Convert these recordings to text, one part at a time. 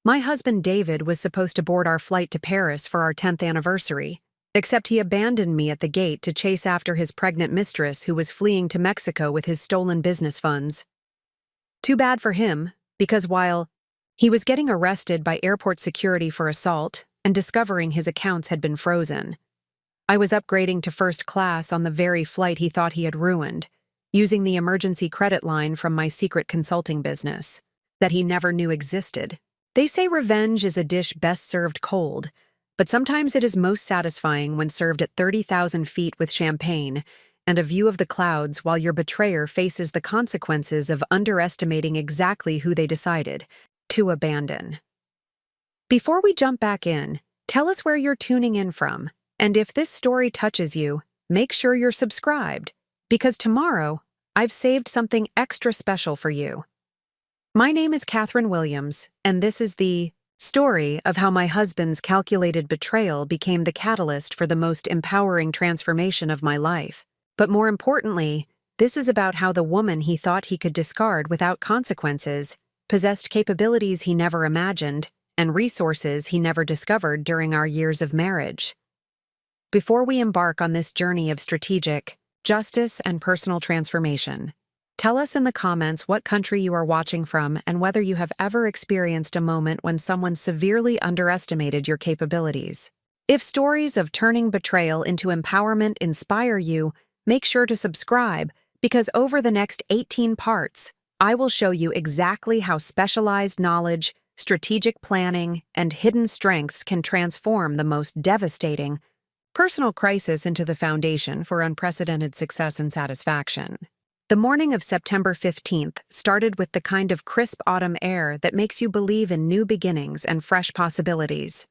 My husband David was supposed to board our flight to Paris for our 10th anniversary, except he abandoned me at the gate to chase after his pregnant mistress who was fleeing to Mexico with his stolen business funds. Too bad for him, because while he was getting arrested by airport security for assault and discovering his accounts had been frozen, I was upgrading to first class on the very flight he thought he had ruined, using the emergency credit line from my secret consulting business that he never knew existed. They say revenge is a dish best served cold, but sometimes it is most satisfying when served at 30,000 feet with champagne and a view of the clouds while your betrayer faces the consequences of underestimating exactly who they decided to abandon. Before we jump back in, tell us where you're tuning in from, and if this story touches you, make sure you're subscribed, because tomorrow I've saved something extra special for you. My name is Catherine Williams, and this is the story of how my husband's calculated betrayal became the catalyst for the most empowering transformation of my life. But more importantly, this is about how the woman he thought he could discard without consequences possessed capabilities he never imagined and resources he never discovered during our years of marriage. Before we embark on this journey of strategic justice and personal transformation, tell us in the comments what country you are watching from and whether you have ever experienced a moment when someone severely underestimated your capabilities. If stories of turning betrayal into empowerment inspire you, make sure to subscribe, because over the next 18 parts, I will show you exactly how specialized knowledge, strategic planning, and hidden strengths can transform the most devastating personal crisis into the foundation for unprecedented success and satisfaction. The morning of September 15th started with the kind of crisp autumn air that makes you believe in new beginnings and fresh possibilities.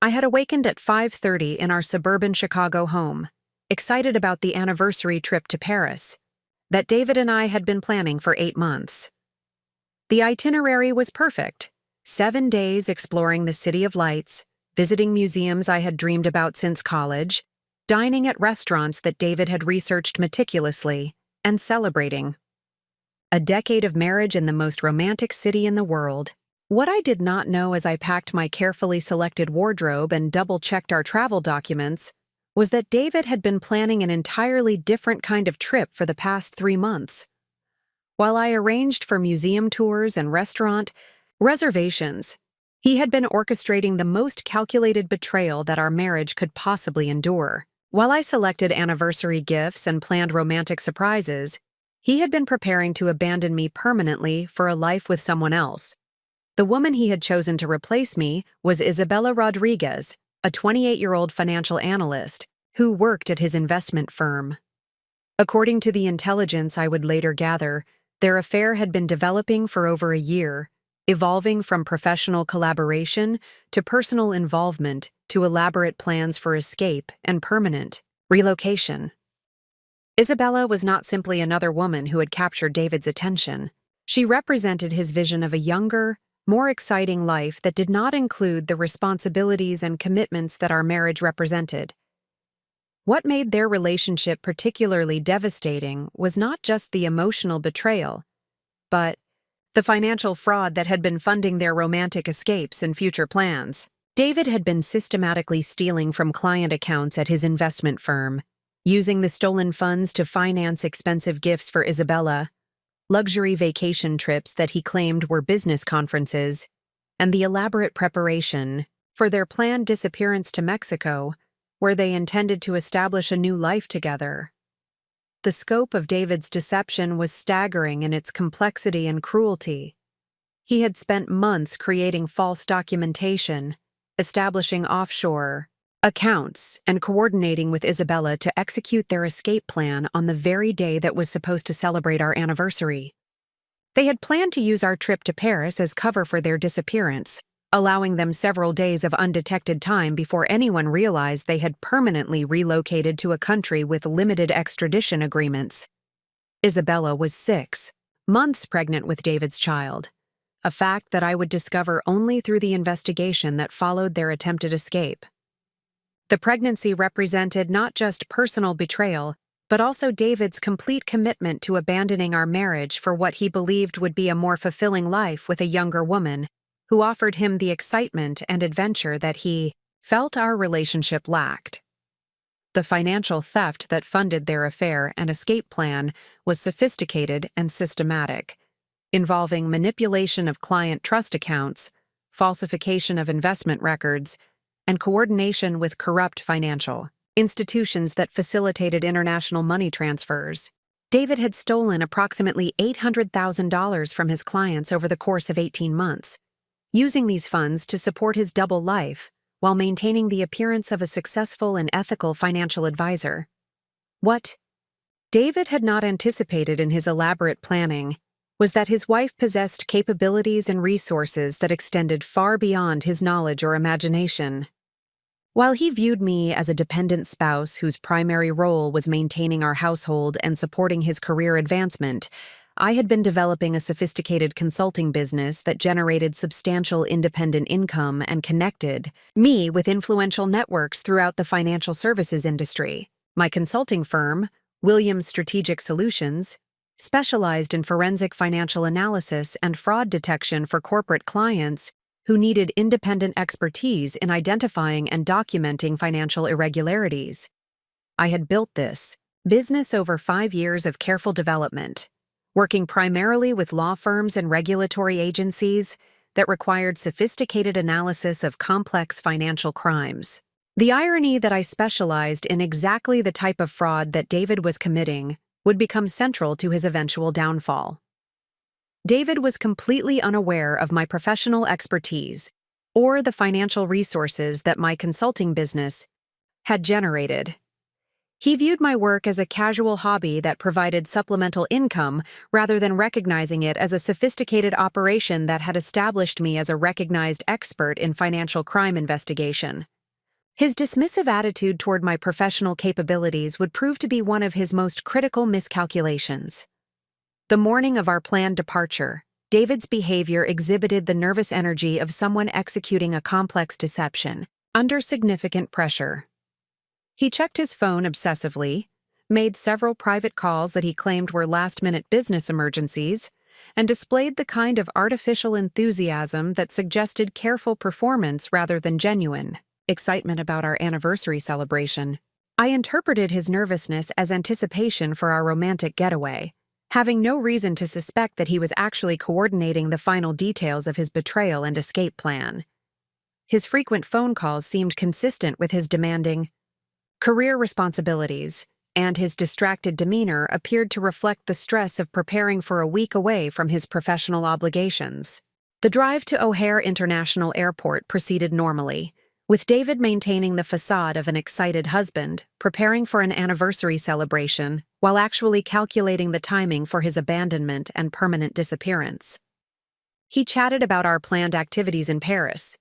I had awakened at 5:30 in our suburban Chicago home, excited about the anniversary trip to Paris that David and I had been planning for 8 months. The itinerary was perfect: 7 days exploring the City of Lights, visiting museums I had dreamed about since college, dining at restaurants that David had researched meticulously, and celebrating a decade of marriage in the most romantic city in the world. What I did not know as I packed my carefully selected wardrobe and double-checked our travel documents was that David had been planning an entirely different kind of trip for the past 3 months. While I arranged for museum tours and restaurant reservations, he had been orchestrating the most calculated betrayal that our marriage could possibly endure. While I selected anniversary gifts and planned romantic surprises, he had been preparing to abandon me permanently for a life with someone else. The woman he had chosen to replace me was Isabella Rodriguez, a 28-year-old financial analyst who worked at his investment firm. According to the intelligence I would later gather, their affair had been developing for over a year, evolving from professional collaboration to personal involvement to elaborate plans for escape and permanent relocation. Isabella was not simply another woman who had captured David's attention. She represented his vision of a younger, more exciting life that did not include the responsibilities and commitments that our marriage represented. What made their relationship particularly devastating was not just the emotional betrayal, but the financial fraud that had been funding their romantic escapes and future plans. David had been systematically stealing from client accounts at his investment firm, using the stolen funds to finance expensive gifts for Isabella, luxury vacation trips that he claimed were business conferences, and the elaborate preparation for their planned disappearance to Mexico, where they intended to establish a new life together. The scope of David's deception was staggering in its complexity and cruelty. He had spent months creating false documentation, establishing offshore accounts, and coordinating with Isabella to execute their escape plan on the very day that was supposed to celebrate our anniversary. They had planned to use our trip to Paris as cover for their disappearance, allowing them several days of undetected time before anyone realized they had permanently relocated to a country with limited extradition agreements. Isabella was 6 months pregnant with David's child, a fact that I would discover only through the investigation that followed their attempted escape. The pregnancy represented not just personal betrayal, but also David's complete commitment to abandoning our marriage for what he believed would be a more fulfilling life with a younger woman, who offered him the excitement and adventure that he felt our relationship lacked. The financial theft that funded their affair and escape plan was sophisticated and systematic, involving manipulation of client trust accounts, falsification of investment records, and coordination with corrupt financial institutions that facilitated international money transfers. David had stolen approximately $800,000 from his clients over the course of 18 months, using these funds to support his double life while maintaining the appearance of a successful and ethical financial advisor. What David had not anticipated in his elaborate planning was that his wife possessed capabilities and resources that extended far beyond his knowledge or imagination. While he viewed me as a dependent spouse whose primary role was maintaining our household and supporting his career advancement, I had been developing a sophisticated consulting business that generated substantial independent income and connected me with influential networks throughout the financial services industry. My consulting firm, Williams Strategic Solutions, specialized in forensic financial analysis and fraud detection for corporate clients who needed independent expertise in identifying and documenting financial irregularities. I had built this business over 5 years of careful development, working primarily with law firms and regulatory agencies that required sophisticated analysis of complex financial crimes. The irony that I specialized in exactly the type of fraud that David was committing would become central to his eventual downfall. David was completely unaware of my professional expertise or the financial resources that my consulting business had generated. He viewed my work as a casual hobby that provided supplemental income rather than recognizing it as a sophisticated operation that had established me as a recognized expert in financial crime investigation. His dismissive attitude toward my professional capabilities would prove to be one of his most critical miscalculations. The morning of our planned departure, David's behavior exhibited the nervous energy of someone executing a complex deception under significant pressure. He checked his phone obsessively, made several private calls that he claimed were last-minute business emergencies, and displayed the kind of artificial enthusiasm that suggested careful performance rather than genuine excitement about our anniversary celebration. I interpreted his nervousness as anticipation for our romantic getaway, having no reason to suspect that he was actually coordinating the final details of his betrayal and escape plan. His frequent phone calls seemed consistent with his demanding career responsibilities, and his distracted demeanor appeared to reflect the stress of preparing for a week away from his professional obligations. The drive to O'Hare International Airport proceeded normally, with David maintaining the facade of an excited husband, preparing for an anniversary celebration, while actually calculating the timing for his abandonment and permanent disappearance. He chatted about our planned activities in Paris,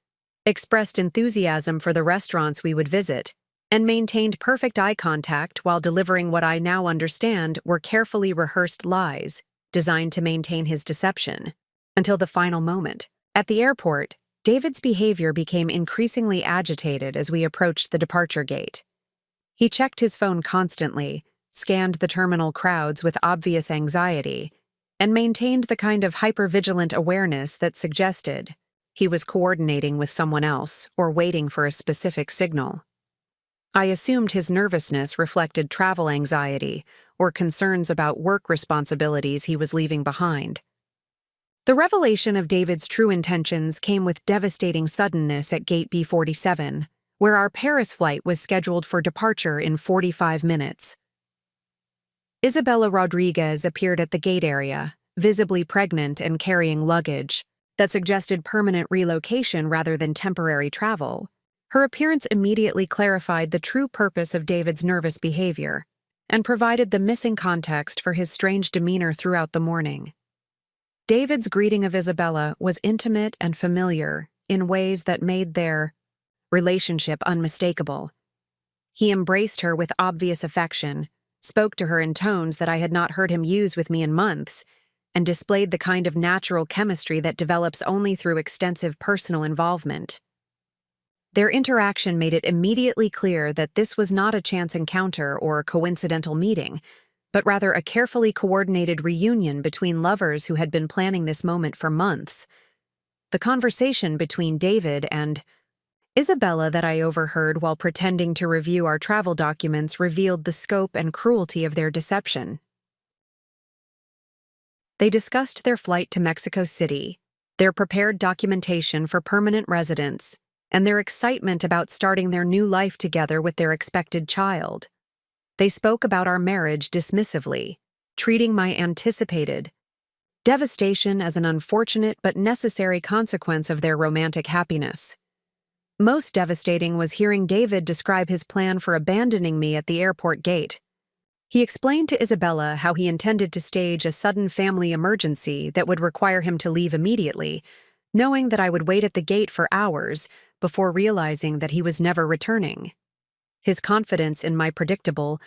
expressed enthusiasm for the restaurants we would visit, and maintained perfect eye contact while delivering what I now understand were carefully rehearsed lies designed to maintain his deception. Until the final moment. At the airport, David's behavior became increasingly agitated as we approached the departure gate. He checked his phone constantly, scanned the terminal crowds with obvious anxiety, and maintained the kind of hypervigilant awareness that suggested he was coordinating with someone else or waiting for a specific signal. I assumed his nervousness reflected travel anxiety or concerns about work responsibilities he was leaving behind. The revelation of David's true intentions came with devastating suddenness at Gate B47, where our Paris flight was scheduled for departure in 45 minutes. Isabella Rodriguez appeared at the gate area, visibly pregnant and carrying luggage that suggested permanent relocation rather than temporary travel. Her appearance immediately clarified the true purpose of David's nervous behavior and provided the missing context for his strange demeanor throughout the morning. David's greeting of Isabella was intimate and familiar in ways that made their relationship unmistakable. He embraced her with obvious affection, spoke to her in tones that I had not heard him use with me in months, and displayed the kind of natural chemistry that develops only through extensive personal involvement. Their interaction made it immediately clear that this was not a chance encounter or coincidental meeting, but rather a carefully coordinated reunion between lovers who had been planning this moment for months. the conversation between David and Isabella that I overheard while pretending to review our travel documents revealed the scope and cruelty of their deception. They discussed their flight to Mexico City, their prepared documentation for permanent residence, and their excitement about starting their new life together with their expected child. They spoke about our marriage dismissively, treating my anticipated devastation as an unfortunate but necessary consequence of their romantic happiness. Most devastating was hearing David describe his plan for abandoning me at the airport gate. He explained to Isabella how he intended to stage a sudden family emergency that would require him to leave immediately, knowing that I would wait at the gate for hours before realizing that he was never returning. His confidence in my predictable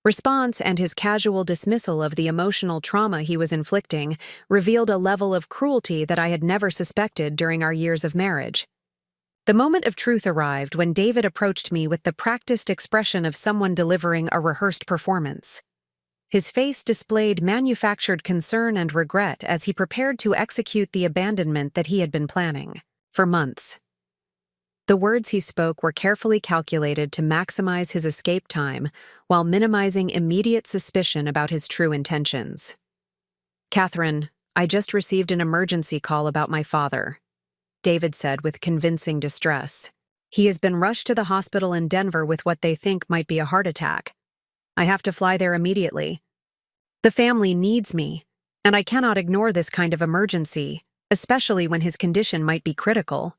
response and his casual dismissal of the emotional trauma he was inflicting revealed a level of cruelty that I had never suspected during our years of marriage. The moment of truth arrived when David approached me with the practiced expression of someone delivering a rehearsed performance. His face displayed manufactured concern and regret as he prepared to execute the abandonment that he had been planning for months. The words he spoke were carefully calculated to maximize his escape time while minimizing immediate suspicion about his true intentions. "Catherine, I just received an emergency call about my father," David said with convincing distress. "He has been rushed to the hospital in Denver with what they think might be a heart attack. I have to fly there immediately. The family needs me, and I cannot ignore this kind of emergency, especially when his condition might be critical."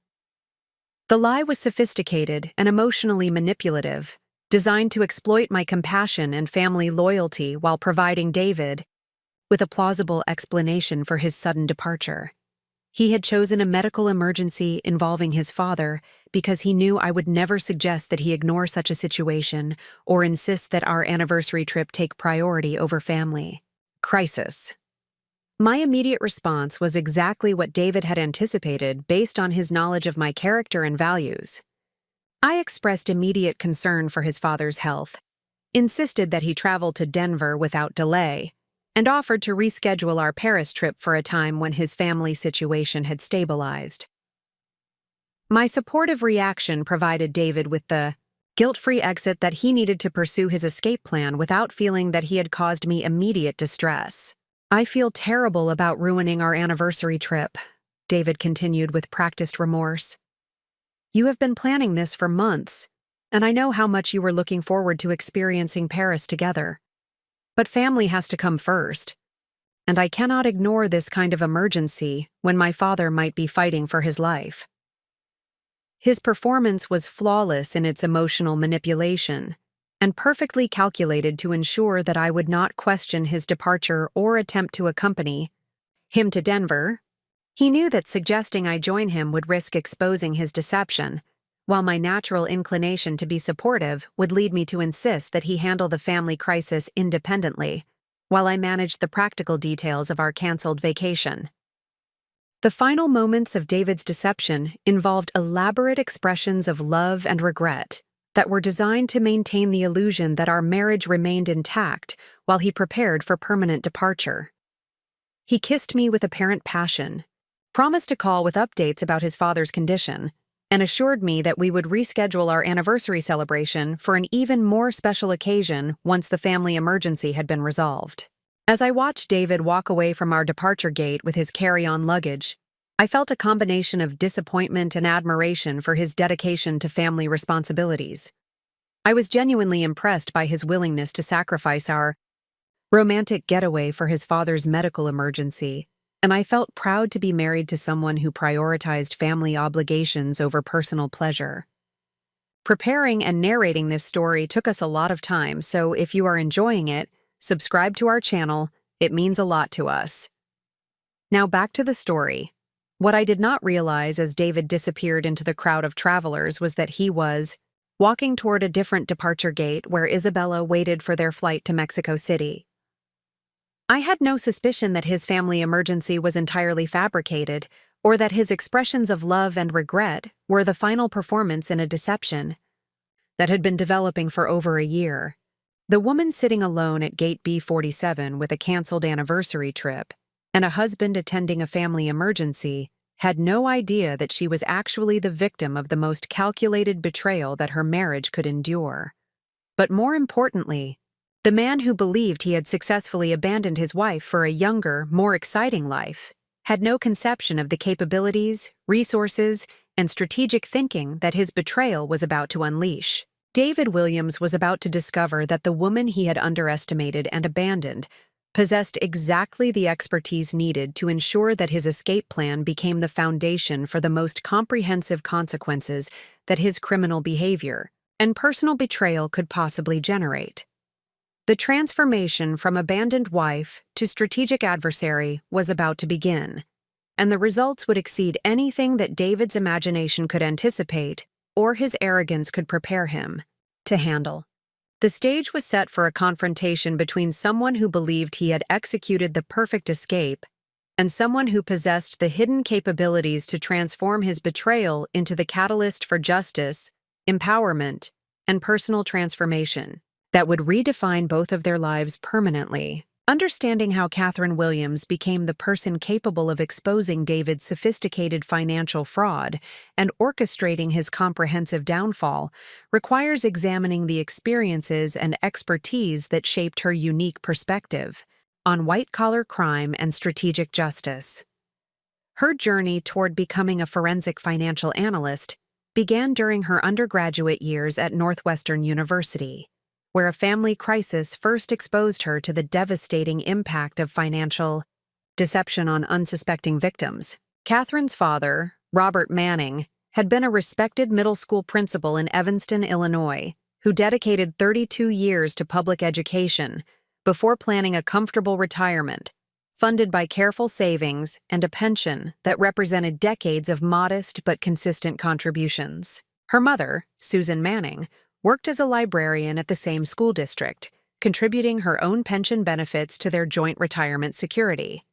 The lie was sophisticated and emotionally manipulative, designed to exploit my compassion and family loyalty while providing David with a plausible explanation for his sudden departure. He had chosen a medical emergency involving his father because he knew I would never suggest that he ignore such a situation or insist that our anniversary trip take priority over family crisis. My immediate response was exactly what David had anticipated based on his knowledge of my character and values. I expressed immediate concern for his father's health, insisted that he travel to Denver without delay, and offered to reschedule our Paris trip for a time when his family situation had stabilized. My supportive reaction provided David with the guilt-free exit that he needed to pursue his escape plan without feeling that he had caused me immediate distress. "I feel terrible about ruining our anniversary trip," David continued with practiced remorse. "You have been planning this for months, and I know how much you were looking forward to experiencing Paris together. But family has to come first, and I cannot ignore this kind of emergency when my father might be fighting for his life." His performance was flawless in its emotional manipulation, and perfectly calculated to ensure that I would not question his departure or attempt to accompany him to Denver. He knew that suggesting I join him would risk exposing his deception, while my natural inclination to be supportive would lead me to insist that he handle the family crisis independently, while I managed the practical details of our canceled vacation. The final moments of David's deception involved elaborate expressions of love and regret that were designed to maintain the illusion that our marriage remained intact while he prepared for permanent departure. He kissed me with apparent passion, promised to call with updates about his father's condition, and assured me that we would reschedule our anniversary celebration for an even more special occasion once the family emergency had been resolved. As I watched David walk away from our departure gate with his carry-on luggage, I felt a combination of disappointment and admiration for his dedication to family responsibilities. I was genuinely impressed by his willingness to sacrifice our romantic getaway for his father's medical emergency, and I felt proud to be married to someone who prioritized family obligations over personal pleasure. Preparing and narrating this story took us a lot of time, so if you are enjoying it, subscribe to our channel. It means a lot to us. Now back to the story. What I did not realize as David disappeared into the crowd of travelers was that he was walking toward a different departure gate where Isabella waited for their flight to Mexico City. I had no suspicion that his family emergency was entirely fabricated, or that his expressions of love and regret were the final performance in a deception that had been developing for over a year. The woman sitting alone at gate B47 with a canceled anniversary trip, and a husband attending a family emergency, had no idea that she was actually the victim of the most calculated betrayal that her marriage could endure. But more importantly, the man who believed he had successfully abandoned his wife for a younger, more exciting life had no conception of the capabilities, resources, and strategic thinking that his betrayal was about to unleash. David Williams was about to discover that the woman he had underestimated and abandoned possessed exactly the expertise needed to ensure that his escape plan became the foundation for the most comprehensive consequences that his criminal behavior and personal betrayal could possibly generate. The transformation from abandoned wife to strategic adversary was about to begin, and the results would exceed anything that David's imagination could anticipate or his arrogance could prepare him to handle. The stage was set for a confrontation between someone who believed he had executed the perfect escape and someone who possessed the hidden capabilities to transform his betrayal into the catalyst for justice, empowerment, and personal transformation that would redefine both of their lives permanently. Understanding how Catherine Williams became the person capable of exposing David's sophisticated financial fraud and orchestrating his comprehensive downfall requires examining the experiences and expertise that shaped her unique perspective on white-collar crime and strategic justice. Her journey toward becoming a forensic financial analyst began during her undergraduate years at Northwestern University, where a family crisis first exposed her to the devastating impact of financial deception on unsuspecting victims. Catherine's father, Robert Manning, had been a respected middle school principal in Evanston, Illinois, who dedicated 32 years to public education before planning a comfortable retirement, funded by careful savings and a pension that represented decades of modest but consistent contributions. Her mother, Susan Manning, worked as a librarian at the same school district, contributing her own pension benefits to their joint retirement security.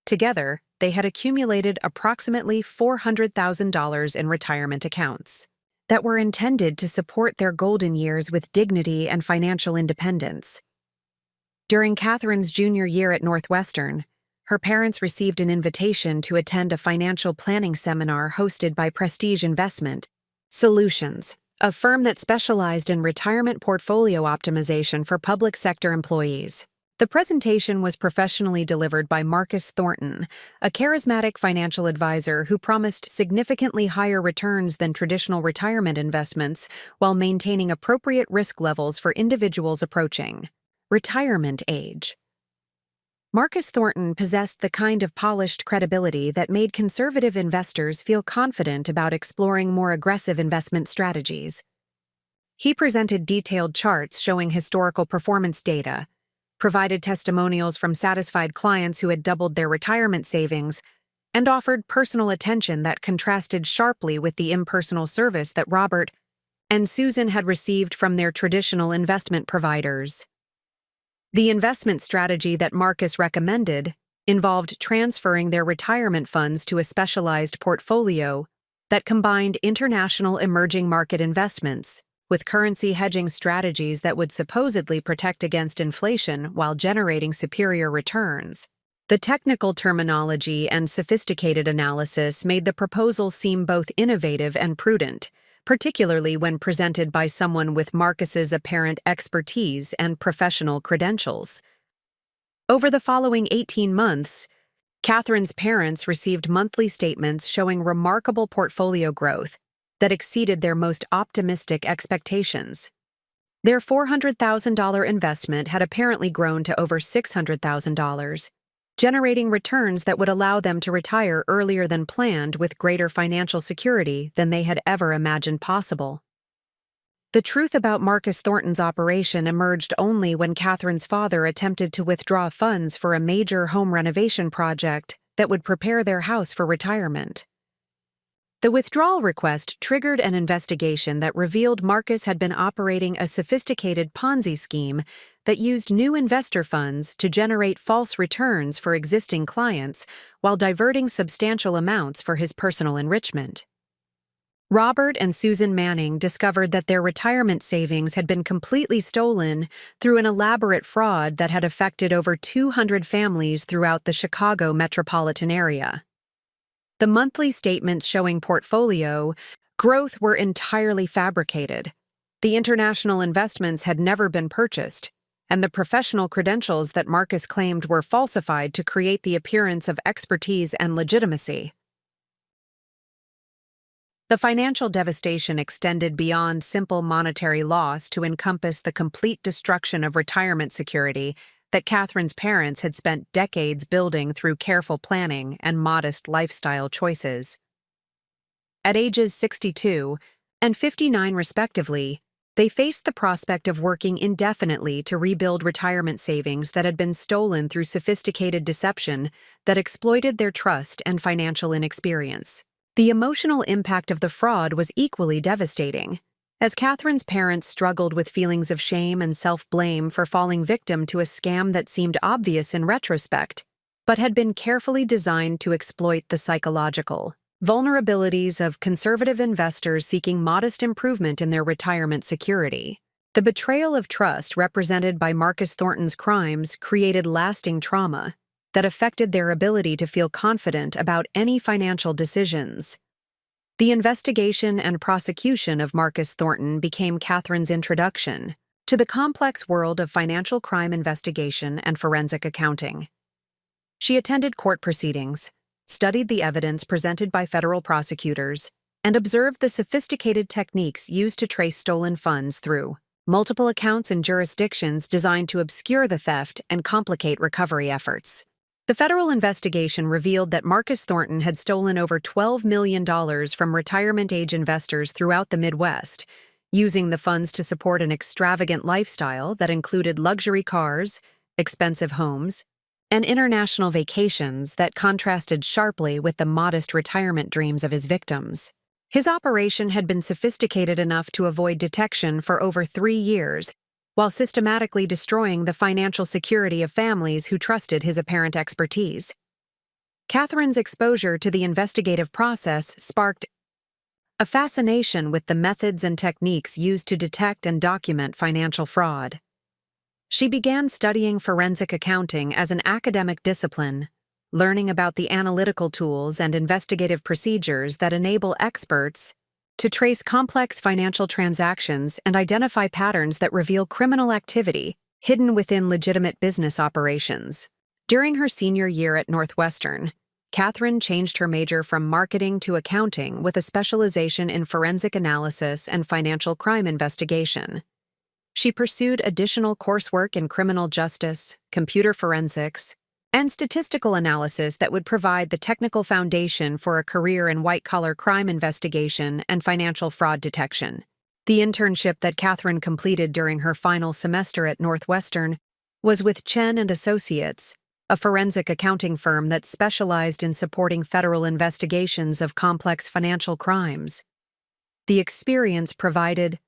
Together, they had accumulated approximately $400,000 in retirement accounts that were intended to support their golden years with dignity and financial independence. During Catherine's junior year at Northwestern, her parents received an invitation to attend a financial planning seminar hosted by Prestige Investment Solutions, a firm that specialized in retirement portfolio optimization for public sector employees. The presentation was professionally delivered by Marcus Thornton, a charismatic financial advisor who promised significantly higher returns than traditional retirement investments while maintaining appropriate risk levels for individuals approaching retirement age. Marcus Thornton possessed the kind of polished credibility that made conservative investors feel confident about exploring more aggressive investment strategies. He presented detailed charts showing historical performance data, provided testimonials from satisfied clients who had doubled their retirement savings, and offered personal attention that contrasted sharply with the impersonal service that Robert and Susan had received from their traditional investment providers. The investment strategy that Marcus recommended involved transferring their retirement funds to a specialized portfolio that combined international emerging market investments with currency hedging strategies that would supposedly protect against inflation while generating superior returns. The technical terminology and sophisticated analysis made the proposal seem both innovative and prudent, particularly when presented by someone with Marcus's apparent expertise and professional credentials. Over the following 18 months, Catherine's parents received monthly statements showing remarkable portfolio growth that exceeded their most optimistic expectations. Their $400,000 investment had apparently grown to over $600,000, generating returns that would allow them to retire earlier than planned with greater financial security than they had ever imagined possible. The truth about Marcus Thornton's operation emerged only when Catherine's father attempted to withdraw funds for a major home renovation project that would prepare their house for retirement. The withdrawal request triggered an investigation that revealed Marcus had been operating a sophisticated Ponzi scheme that used new investor funds to generate false returns for existing clients while diverting substantial amounts for his personal enrichment. Robert and Susan Manning discovered that their retirement savings had been completely stolen through an elaborate fraud that had affected over 200 families throughout the Chicago metropolitan area. The monthly statements showing portfolio growth were entirely fabricated. The international investments had never been purchased, and the professional credentials that Marcus claimed were falsified to create the appearance of expertise and legitimacy. The financial devastation extended beyond simple monetary loss to encompass the complete destruction of retirement security that Catherine's parents had spent decades building through careful planning and modest lifestyle choices. At ages 62 and 59 respectively, they faced the prospect of working indefinitely to rebuild retirement savings that had been stolen through sophisticated deception that exploited their trust and financial inexperience. The emotional impact of the fraud was equally devastating, as Catherine's parents struggled with feelings of shame and self-blame for falling victim to a scam that seemed obvious in retrospect, but had been carefully designed to exploit the psychological vulnerabilities of conservative investors seeking modest improvement in their retirement security. The betrayal of trust represented by Marcus Thornton's crimes created lasting trauma that affected their ability to feel confident about any financial decisions. The investigation and prosecution of Marcus Thornton became Catherine's introduction to the complex world of financial crime investigation and forensic accounting. She attended court proceedings, studied the evidence presented by federal prosecutors, and observed the sophisticated techniques used to trace stolen funds through multiple accounts and jurisdictions designed to obscure the theft and complicate recovery efforts. The federal investigation revealed that Marcus Thornton had stolen over $12 million from retirement-age investors throughout the Midwest, using the funds to support an extravagant lifestyle that included luxury cars, expensive homes, and international vacations that contrasted sharply with the modest retirement dreams of his victims. His operation had been sophisticated enough to avoid detection for over 3 years, while systematically destroying the financial security of families who trusted his apparent expertise. Catherine's exposure to the investigative process sparked a fascination with the methods and techniques used to detect and document financial fraud. She began studying forensic accounting as an academic discipline, learning about the analytical tools and investigative procedures that enable experts to trace complex financial transactions and identify patterns that reveal criminal activity hidden within legitimate business operations. During her senior year at Northwestern, Catherine changed her major from marketing to accounting with a specialization in forensic analysis and financial crime investigation. She pursued additional coursework in criminal justice, computer forensics, and statistical analysis that would provide the technical foundation for a career in white-collar crime investigation and financial fraud detection. The internship that Catherine completed during her final semester at Northwestern was with Chen and Associates, a forensic accounting firm that specialized in supporting federal investigations of complex financial crimes. The experience provided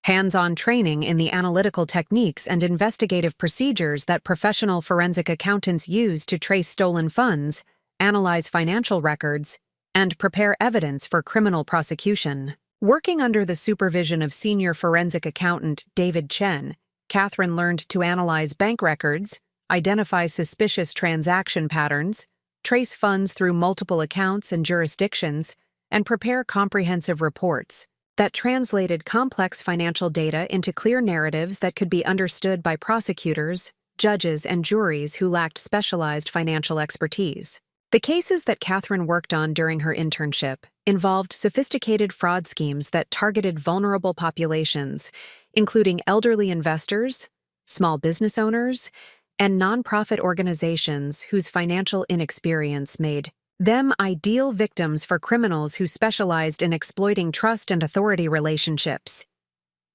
hands-on training in the analytical techniques and investigative procedures that professional forensic accountants use to trace stolen funds, analyze financial records, and prepare evidence for criminal prosecution. Working under the supervision of senior forensic accountant David Chen, Catherine learned to analyze bank records, identify suspicious transaction patterns, trace funds through multiple accounts and jurisdictions, and prepare comprehensive reports that translated complex financial data into clear narratives that could be understood by prosecutors, judges, and juries who lacked specialized financial expertise. The cases that Catherine worked on during her internship involved sophisticated fraud schemes that targeted vulnerable populations, including elderly investors, small business owners, and nonprofit organizations whose financial inexperience made them ideal victims for criminals who specialized in exploiting trust and authority relationships.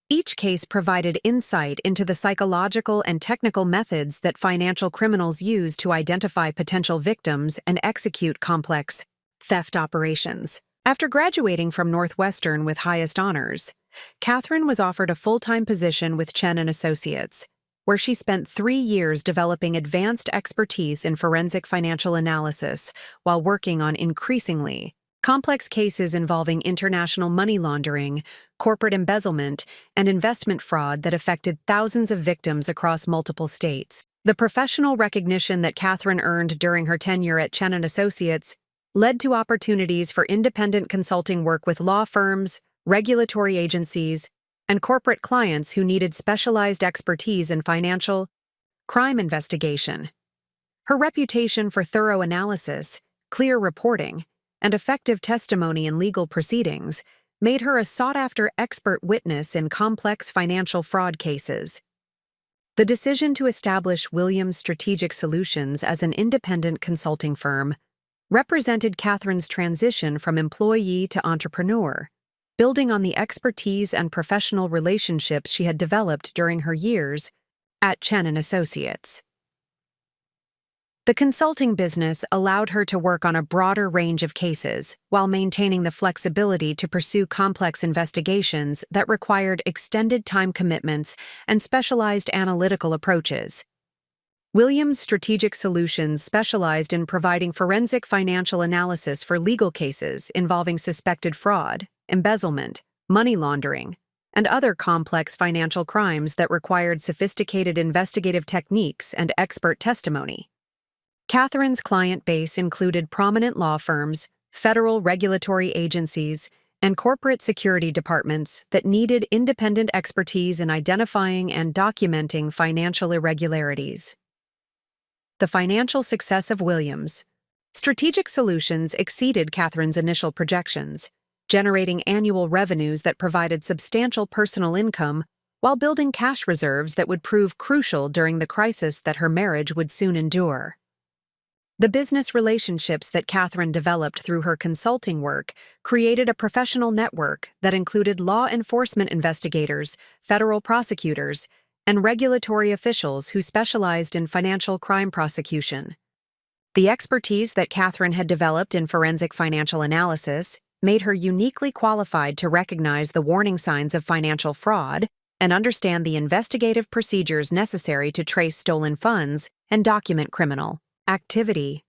Each case provided insight into the psychological and technical methods that financial criminals use to identify potential victims and execute complex theft operations. After graduating from Northwestern with highest honors, Catherine was offered a full-time position with Chen and Associates, where she spent 3 years developing advanced expertise in forensic financial analysis while working on increasingly complex cases involving international money laundering, corporate embezzlement, and investment fraud that affected thousands of victims across multiple states. The professional recognition that Catherine earned during her tenure at Chen and Associates led to opportunities for independent consulting work with law firms, regulatory agencies, and corporate clients who needed specialized expertise in financial crime investigation. Her reputation for thorough analysis, clear reporting, and effective testimony in legal proceedings made her a sought-after expert witness in complex financial fraud cases. The decision to establish Williams Strategic Solutions as an independent consulting firm represented Catherine's transition from employee to entrepreneur, building on the expertise and professional relationships she had developed during her years at Chen & Associates. The consulting business allowed her to work on a broader range of cases while maintaining the flexibility to pursue complex investigations that required extended time commitments and specialized analytical approaches. Williams Strategic Solutions specialized in providing forensic financial analysis for legal cases involving suspected fraud, embezzlement, money laundering, and other complex financial crimes that required sophisticated investigative techniques and expert testimony. Catherine's client base included prominent law firms, federal regulatory agencies, and corporate security departments that needed independent expertise in identifying and documenting financial irregularities. The financial success of Williams Strategic Solutions exceeded Catherine's initial projections, generating annual revenues that provided substantial personal income while building cash reserves that would prove crucial during the crisis that her marriage would soon endure. The business relationships that Catherine developed through her consulting work created a professional network that included law enforcement investigators, federal prosecutors, and regulatory officials who specialized in financial crime prosecution. The expertise that Catherine had developed in forensic financial analysis made her uniquely qualified to recognize the warning signs of financial fraud and understand the investigative procedures necessary to trace stolen funds and document criminal activity.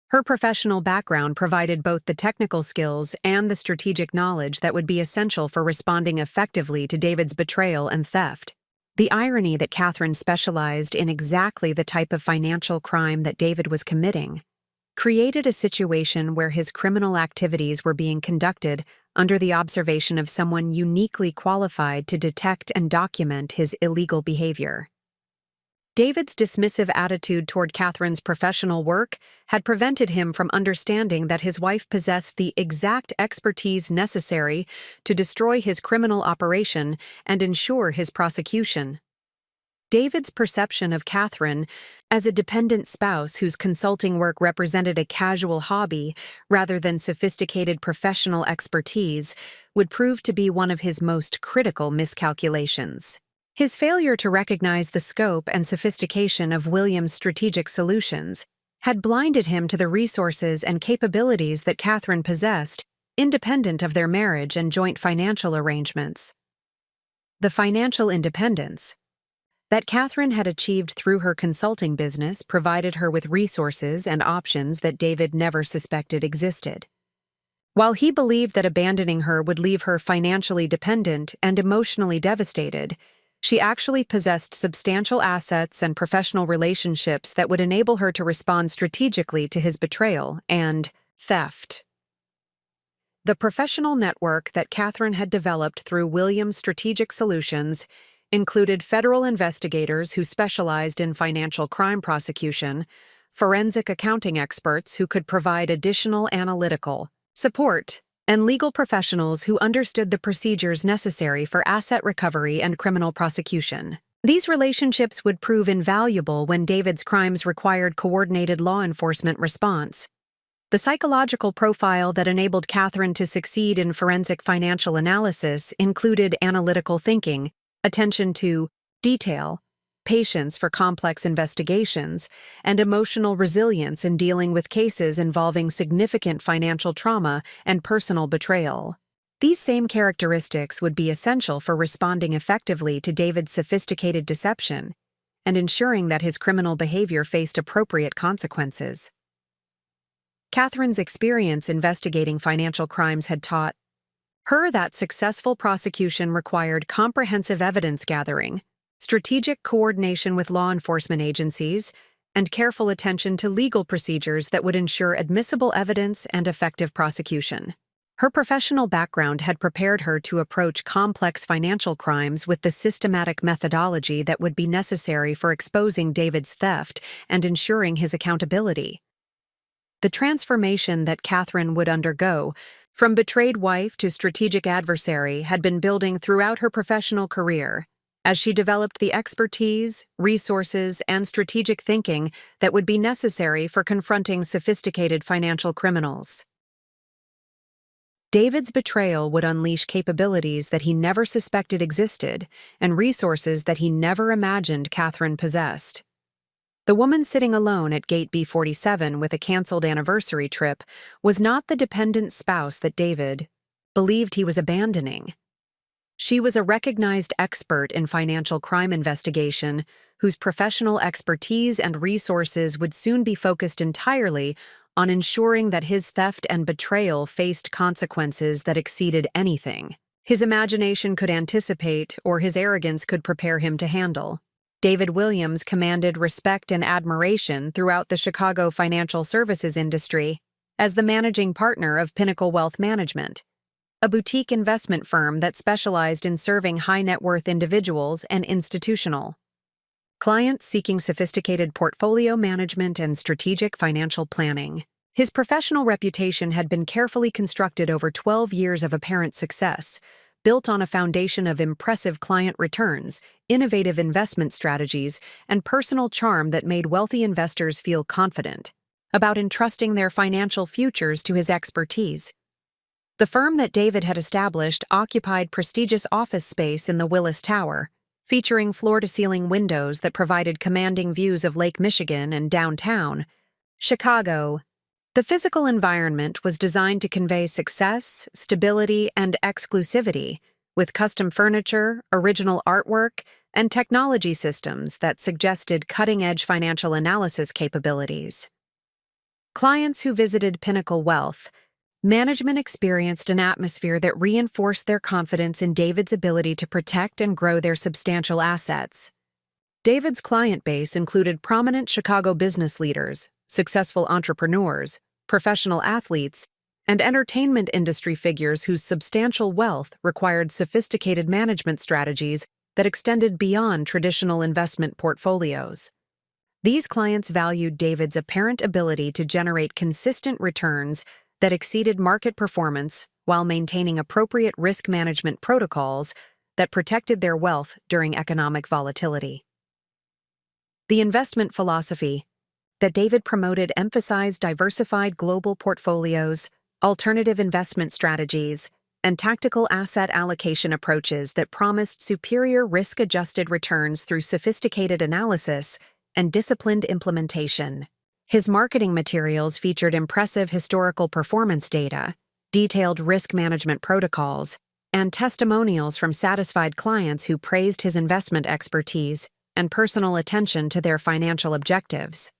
Her professional background provided both the technical skills and the strategic knowledge that would be essential for responding effectively to David's betrayal and theft. The irony that Catherine specialized in exactly the type of financial crime that David was committing created a situation where his criminal activities were being conducted under the observation of someone uniquely qualified to detect and document his illegal behavior. David's dismissive attitude toward Catherine's professional work had prevented him from understanding that his wife possessed the exact expertise necessary to destroy his criminal operation and ensure his prosecution. David's perception of Catherine as a dependent spouse whose consulting work represented a casual hobby rather than sophisticated professional expertise would prove to be one of his most critical miscalculations. His failure to recognize the scope and sophistication of Williams' strategic solutions had blinded him to the resources and capabilities that Catherine possessed, independent of their marriage and joint financial arrangements. The financial independence that Catherine had achieved through her consulting business provided her with resources and options that David never suspected existed. While he believed that abandoning her would leave her financially dependent and emotionally devastated, she actually possessed substantial assets and professional relationships that would enable her to respond strategically to his betrayal and theft. The professional network that Catherine had developed through Williams Strategic Solutions included federal investigators who specialized in financial crime prosecution, forensic accounting experts who could provide additional analytical support, and legal professionals who understood the procedures necessary for asset recovery and criminal prosecution. These relationships would prove invaluable when David's crimes required coordinated law enforcement response. The psychological profile that enabled Catherine to succeed in forensic financial analysis included analytical thinking, attention to detail, patience for complex investigations, and emotional resilience in dealing with cases involving significant financial trauma and personal betrayal. These same characteristics would be essential for responding effectively to David's sophisticated deception and ensuring that his criminal behavior faced appropriate consequences. Catherine's experience investigating financial crimes had taught her that successful prosecution required comprehensive evidence gathering, strategic coordination with law enforcement agencies, and careful attention to legal procedures that would ensure admissible evidence and effective prosecution. Her professional background had prepared her to approach complex financial crimes with the systematic methodology that would be necessary for exposing David's theft and ensuring his accountability. The transformation that Catherine would undergo, from betrayed wife to strategic adversary, had been building throughout her professional career, as she developed the expertise, resources, and strategic thinking that would be necessary for confronting sophisticated financial criminals. David's betrayal would unleash capabilities that he never suspected existed and resources that he never imagined Catherine possessed. The woman sitting alone at Gate B47 with a canceled anniversary trip was not the dependent spouse that David believed he was abandoning. She was a recognized expert in financial crime investigation whose professional expertise and resources would soon be focused entirely on ensuring that his theft and betrayal faced consequences that exceeded anything his imagination could anticipate or his arrogance could prepare him to handle. David Williams commanded respect and admiration throughout the Chicago financial services industry as the managing partner of Pinnacle Wealth Management, a boutique investment firm that specialized in serving high-net-worth individuals and institutional clients seeking sophisticated portfolio management and strategic financial planning. His professional reputation had been carefully constructed over 12 years of apparent success, built on a foundation of impressive client returns, innovative investment strategies, and personal charm that made wealthy investors feel confident about entrusting their financial futures to his expertise. The firm that David had established occupied prestigious office space in the Willis Tower, featuring floor-to-ceiling windows that provided commanding views of Lake Michigan and downtown Chicago. The physical environment was designed to convey success, stability, and exclusivity, with custom furniture, original artwork, and technology systems that suggested cutting-edge financial analysis capabilities. Clients who visited Pinnacle Wealth Management experienced an atmosphere that reinforced their confidence in David's ability to protect and grow their substantial assets. David's client base included prominent Chicago business leaders, successful entrepreneurs, professional athletes, and entertainment industry figures whose substantial wealth required sophisticated management strategies that extended beyond traditional investment portfolios. These clients valued David's apparent ability to generate consistent returns that exceeded market performance while maintaining appropriate risk management protocols that protected their wealth during economic volatility. The investment philosophy that David promoted emphasized diversified global portfolios, alternative investment strategies, and tactical asset allocation approaches that promised superior risk-adjusted returns through sophisticated analysis and disciplined implementation. His marketing materials featured impressive historical performance data, detailed risk management protocols, and testimonials from satisfied clients who praised his investment expertise and personal attention to their financial objectives.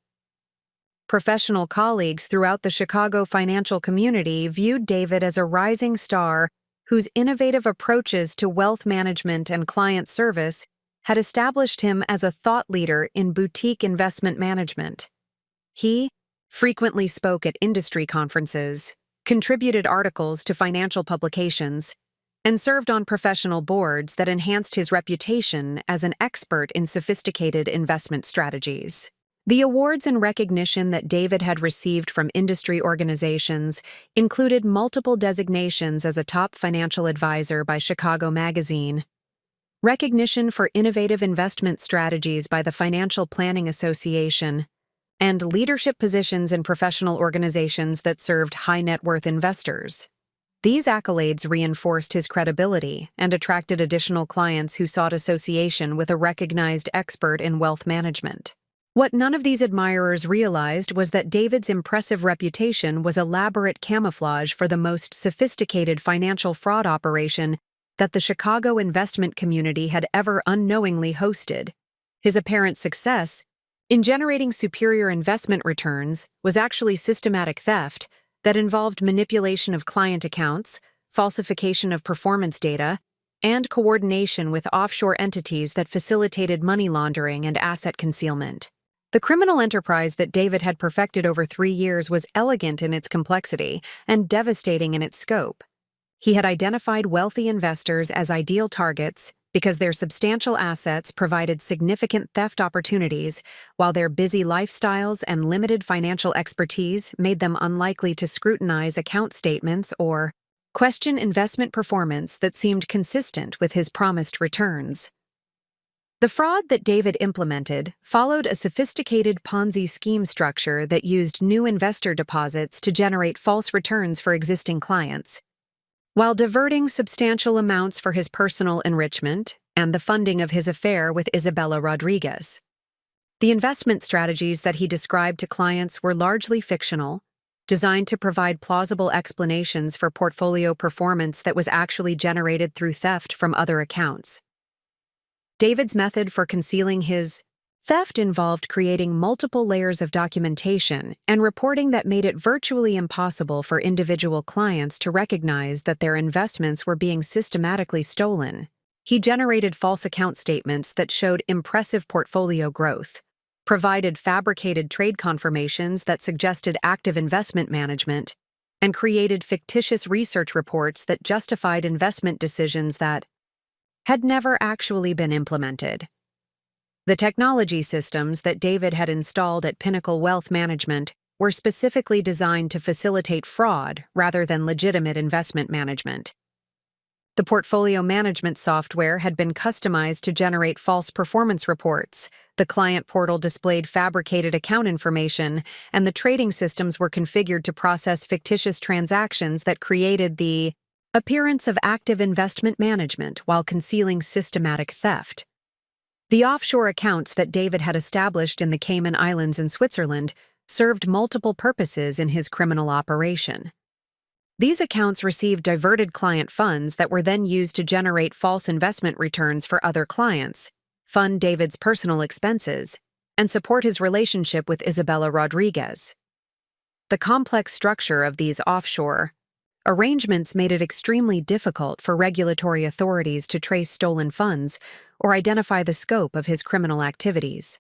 Professional colleagues throughout the Chicago financial community viewed David as a rising star whose innovative approaches to wealth management and client service had established him as a thought leader in boutique investment management. He frequently spoke at industry conferences, contributed articles to financial publications, and served on professional boards that enhanced his reputation as an expert in sophisticated investment strategies. The awards and recognition that David had received from industry organizations included multiple designations as a top financial advisor by Chicago Magazine, recognition for innovative investment strategies by the Financial Planning Association, and leadership positions in professional organizations that served high-net-worth investors. These accolades reinforced his credibility and attracted additional clients who sought association with a recognized expert in wealth management. What none of these admirers realized was that David's impressive reputation was elaborate camouflage for the most sophisticated financial fraud operation that the Chicago investment community had ever unknowingly hosted. His apparent success in generating superior investment returns was actually systematic theft that involved manipulation of client accounts, falsification of performance data, and coordination with offshore entities that facilitated money laundering and asset concealment. The criminal enterprise that David had perfected over 3 years was elegant in its complexity and devastating in its scope. He had identified wealthy investors as ideal targets because their substantial assets provided significant theft opportunities, while their busy lifestyles and limited financial expertise made them unlikely to scrutinize account statements or question investment performance that seemed consistent with his promised returns. The fraud that David implemented followed a sophisticated Ponzi scheme structure that used new investor deposits to generate false returns for existing clients, while diverting substantial amounts for his personal enrichment and the funding of his affair with Isabella Rodriguez. The investment strategies that he described to clients were largely fictional, designed to provide plausible explanations for portfolio performance that was actually generated through theft from other accounts. David's method for concealing his theft involved creating multiple layers of documentation and reporting that made it virtually impossible for individual clients to recognize that their investments were being systematically stolen. He generated false account statements that showed impressive portfolio growth, provided fabricated trade confirmations that suggested active investment management, and created fictitious research reports that justified investment decisions that had never actually been implemented. The technology systems that David had installed at Pinnacle Wealth Management were specifically designed to facilitate fraud rather than legitimate investment management. The portfolio management software had been customized to generate false performance reports, the client portal displayed fabricated account information, and the trading systems were configured to process fictitious transactions that created the appearance of active investment management while concealing systematic theft. The offshore accounts that David had established in the Cayman Islands and Switzerland served multiple purposes in his criminal operation. These accounts received diverted client funds that were then used to generate false investment returns for other clients, fund David's personal expenses, and support his relationship with Isabella Rodriguez. The complex structure of these offshore arrangements made it extremely difficult for regulatory authorities to trace stolen funds or identify the scope of his criminal activities.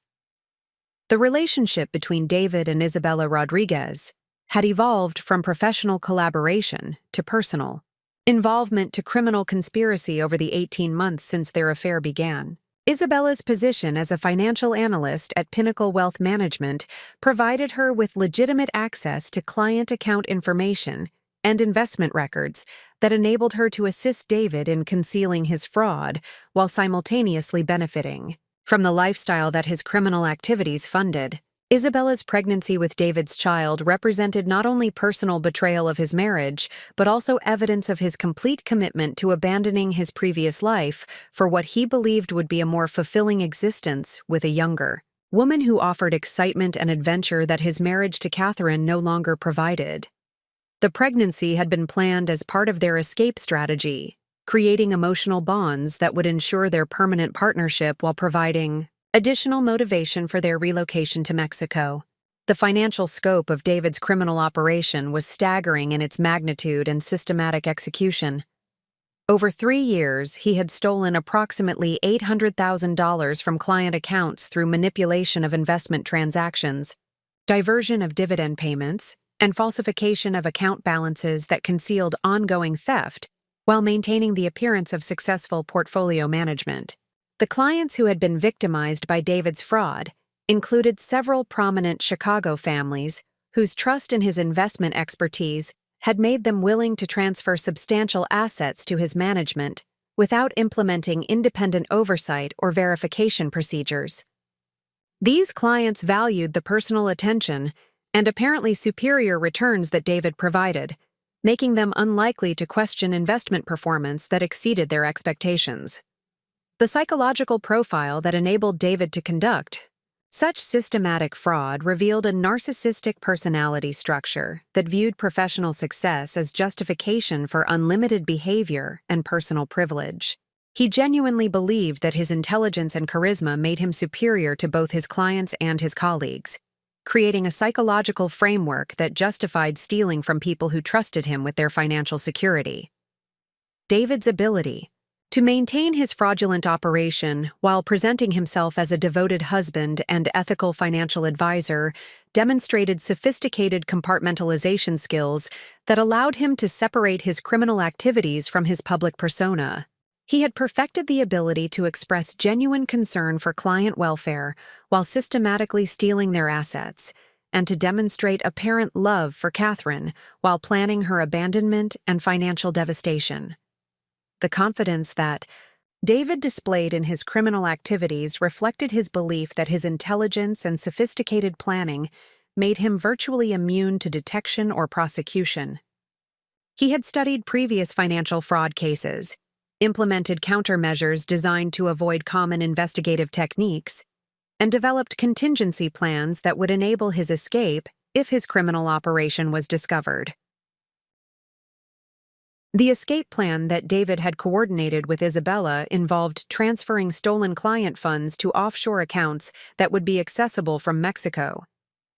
The relationship between David and Isabella Rodriguez had evolved from professional collaboration to personal involvement to criminal conspiracy over the 18 months since their affair began. Isabella's position as a financial analyst at Pinnacle Wealth Management provided her with legitimate access to client account information and investment records that enabled her to assist David in concealing his fraud while simultaneously benefiting from the lifestyle that his criminal activities funded. Isabella's pregnancy with David's child represented not only personal betrayal of his marriage, but also evidence of his complete commitment to abandoning his previous life for what he believed would be a more fulfilling existence with a younger woman who offered excitement and adventure that his marriage to Catherine no longer provided. The pregnancy had been planned as part of their escape strategy, creating emotional bonds that would ensure their permanent partnership while providing additional motivation for their relocation to Mexico. The financial scope of David's criminal operation was staggering in its magnitude and systematic execution. Over 3 years, he had stolen approximately $800,000 from client accounts through manipulation of investment transactions, diversion of dividend payments, and falsification of account balances that concealed ongoing theft while maintaining the appearance of successful portfolio management. The clients who had been victimized by David's fraud included several prominent Chicago families whose trust in his investment expertise had made them willing to transfer substantial assets to his management without implementing independent oversight or verification procedures. These clients valued the personal attention and apparently superior returns that David provided, making them unlikely to question investment performance that exceeded their expectations. The psychological profile that enabled David to conduct such systematic fraud revealed a narcissistic personality structure that viewed professional success as justification for unlimited behavior and personal privilege. He genuinely believed that his intelligence and charisma made him superior to both his clients and his colleagues, creating a psychological framework that justified stealing from people who trusted him with their financial security. David's ability To maintain his fraudulent operation while presenting himself as a devoted husband and ethical financial advisor demonstrated sophisticated compartmentalization skills that allowed him to separate his criminal activities from his public persona. He had perfected the ability to express genuine concern for client welfare while systematically stealing their assets, and to demonstrate apparent love for Catherine while planning her abandonment and financial devastation. The confidence that David displayed in his criminal activities reflected his belief that his intelligence and sophisticated planning made him virtually immune to detection or prosecution. He had studied previous financial fraud cases, implemented countermeasures designed to avoid common investigative techniques, and developed contingency plans that would enable his escape if his criminal operation was discovered. The escape plan that David had coordinated with Isabella involved transferring stolen client funds to offshore accounts that would be accessible from Mexico,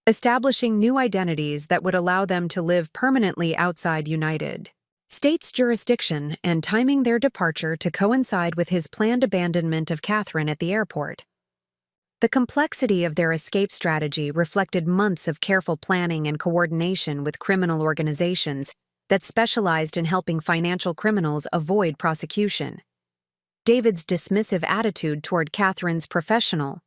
establishing new identities that would allow them to live permanently outside United States jurisdiction, and timing their departure to coincide with his planned abandonment of Catherine at the airport. The complexity of their escape strategy reflected months of careful planning and coordination with criminal organizations that specialized in helping financial criminals avoid prosecution. David's dismissive attitude toward Catherine's professional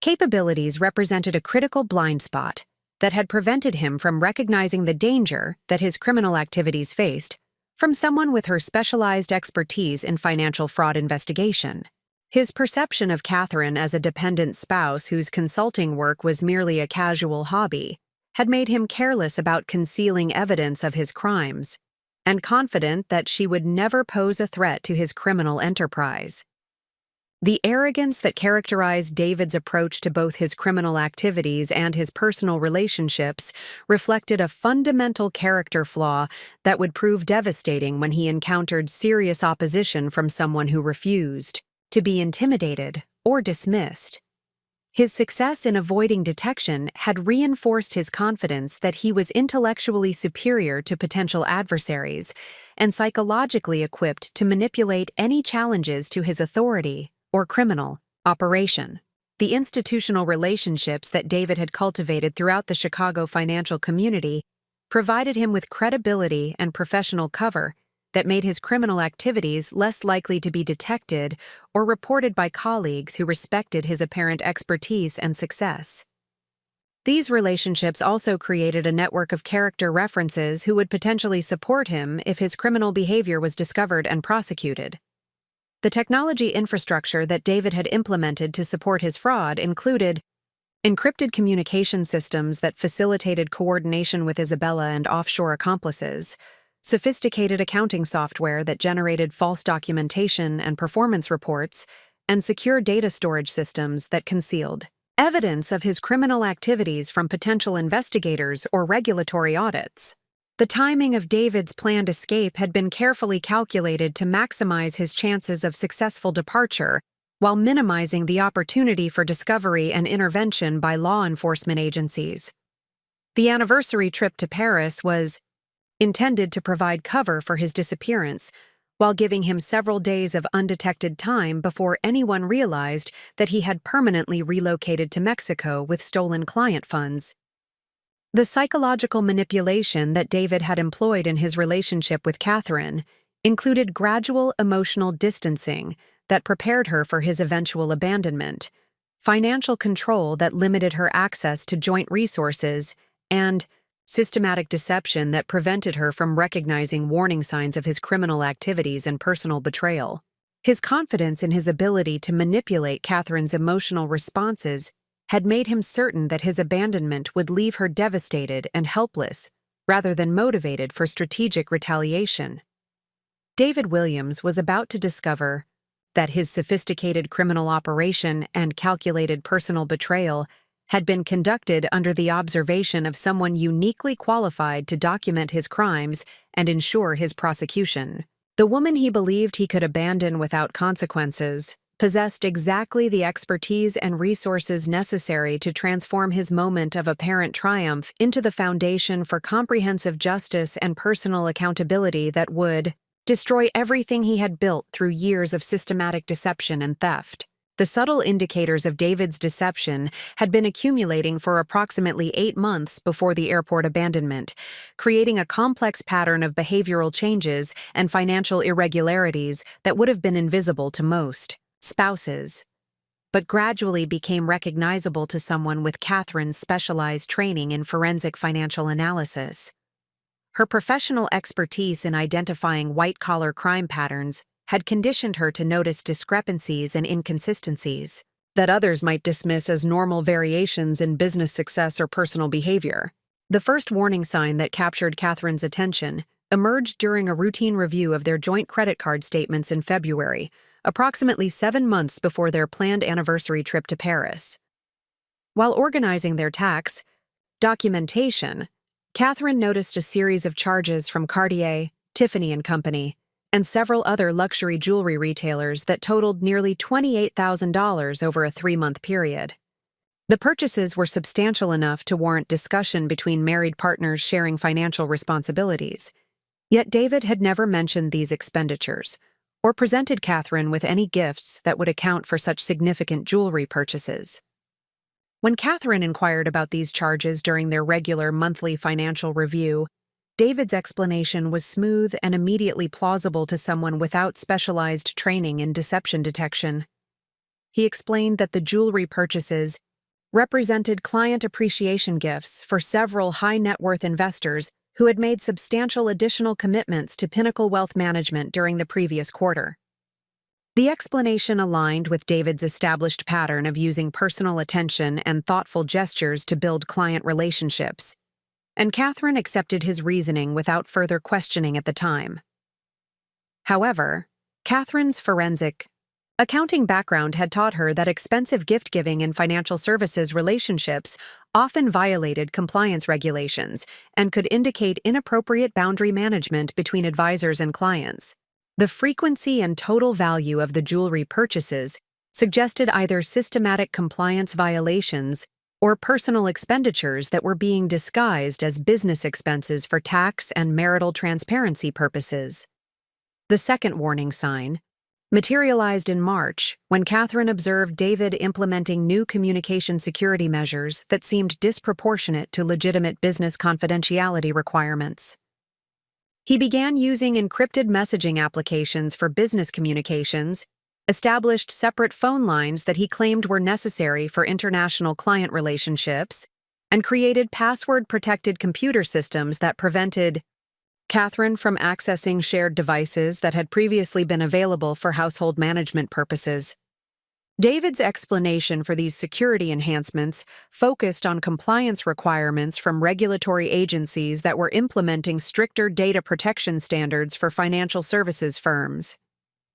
capabilities represented a critical blind spot that had prevented him from recognizing the danger that his criminal activities faced from someone with her specialized expertise in financial fraud investigation. His perception of Catherine as a dependent spouse whose consulting work was merely a casual hobby had made him careless about concealing evidence of his crimes, and confident that she would never pose a threat to his criminal enterprise. The arrogance that characterized David's approach to both his criminal activities and his personal relationships reflected a fundamental character flaw that would prove devastating when he encountered serious opposition from someone who refused to be intimidated or dismissed. His success in avoiding detection had reinforced his confidence that he was intellectually superior to potential adversaries and psychologically equipped to manipulate any challenges to his authority or criminal operation. The institutional relationships that David had cultivated throughout the Chicago financial community provided him with credibility and professional cover that made his criminal activities less likely to be detected or reported by colleagues who respected his apparent expertise and success. These relationships also created a network of character references who would potentially support him if his criminal behavior was discovered and prosecuted. The technology infrastructure that David had implemented to support his fraud included encrypted communication systems that facilitated coordination with Isabella and offshore accomplices, sophisticated accounting software that generated false documentation and performance reports, and secure data storage systems that concealed evidence of his criminal activities from potential investigators or regulatory audits. The timing of David's planned escape had been carefully calculated to maximize his chances of successful departure while minimizing the opportunity for discovery and intervention by law enforcement agencies. The anniversary trip to Paris was intended to provide cover for his disappearance, while giving him several days of undetected time before anyone realized that he had permanently relocated to Mexico with stolen client funds. The psychological manipulation that David had employed in his relationship with Catherine included gradual emotional distancing that prepared her for his eventual abandonment, financial control that limited her access to joint resources, and systematic deception that prevented her from recognizing warning signs of his criminal activities and personal betrayal. His confidence in his ability to manipulate Catherine's emotional responses had made him certain that his abandonment would leave her devastated and helpless, rather than motivated for strategic retaliation. David Williams was about to discover that his sophisticated criminal operation and calculated personal betrayal had been conducted under the observation of someone uniquely qualified to document his crimes and ensure his prosecution. The woman he believed he could abandon without consequences possessed exactly the expertise and resources necessary to transform his moment of apparent triumph into the foundation for comprehensive justice and personal accountability that would destroy everything he had built through years of systematic deception and theft. The subtle indicators of David's deception had been accumulating for approximately 8 months before the airport abandonment, creating a complex pattern of behavioral changes and financial irregularities that would have been invisible to most spouses, but gradually became recognizable to someone with Catherine's specialized training in forensic financial analysis. Her professional expertise in identifying white-collar crime patterns had conditioned her to notice discrepancies and inconsistencies that others might dismiss as normal variations in business success or personal behavior. The first warning sign that captured Catherine's attention emerged during a routine review of their joint credit card statements in February, approximately 7 months before their planned anniversary trip to Paris. While organizing their tax documentation, Catherine noticed a series of charges from Cartier, Tiffany & Company, and several other luxury jewelry retailers that totaled nearly $28,000 over a 3-month period. The purchases were substantial enough to warrant discussion between married partners sharing financial responsibilities. Yet David had never mentioned these expenditures, or presented Catherine with any gifts that would account for such significant jewelry purchases. When Catherine inquired about these charges during their regular monthly financial review, David's explanation was smooth and immediately plausible to someone without specialized training in deception detection. He explained that the jewelry purchases represented client appreciation gifts for several high-net-worth investors who had made substantial additional commitments to Pinnacle Wealth Management during the previous quarter. The explanation aligned with David's established pattern of using personal attention and thoughtful gestures to build client relationships, and Catherine accepted his reasoning without further questioning at the time. However, Catherine's forensic accounting background had taught her that expensive gift-giving in financial services relationships often violated compliance regulations and could indicate inappropriate boundary management between advisors and clients. The frequency and total value of the jewelry purchases suggested either systematic compliance violations or personal expenditures that were being disguised as business expenses for tax and marital transparency purposes. The second warning sign materialized in March when Catherine observed David implementing new communication security measures that seemed disproportionate to legitimate business confidentiality requirements. He began using encrypted messaging applications for business communications, established separate phone lines that he claimed were necessary for international client relationships, and created password-protected computer systems that prevented Catherine from accessing shared devices that had previously been available for household management purposes. David's explanation for these security enhancements focused on compliance requirements from regulatory agencies that were implementing stricter data protection standards for financial services firms.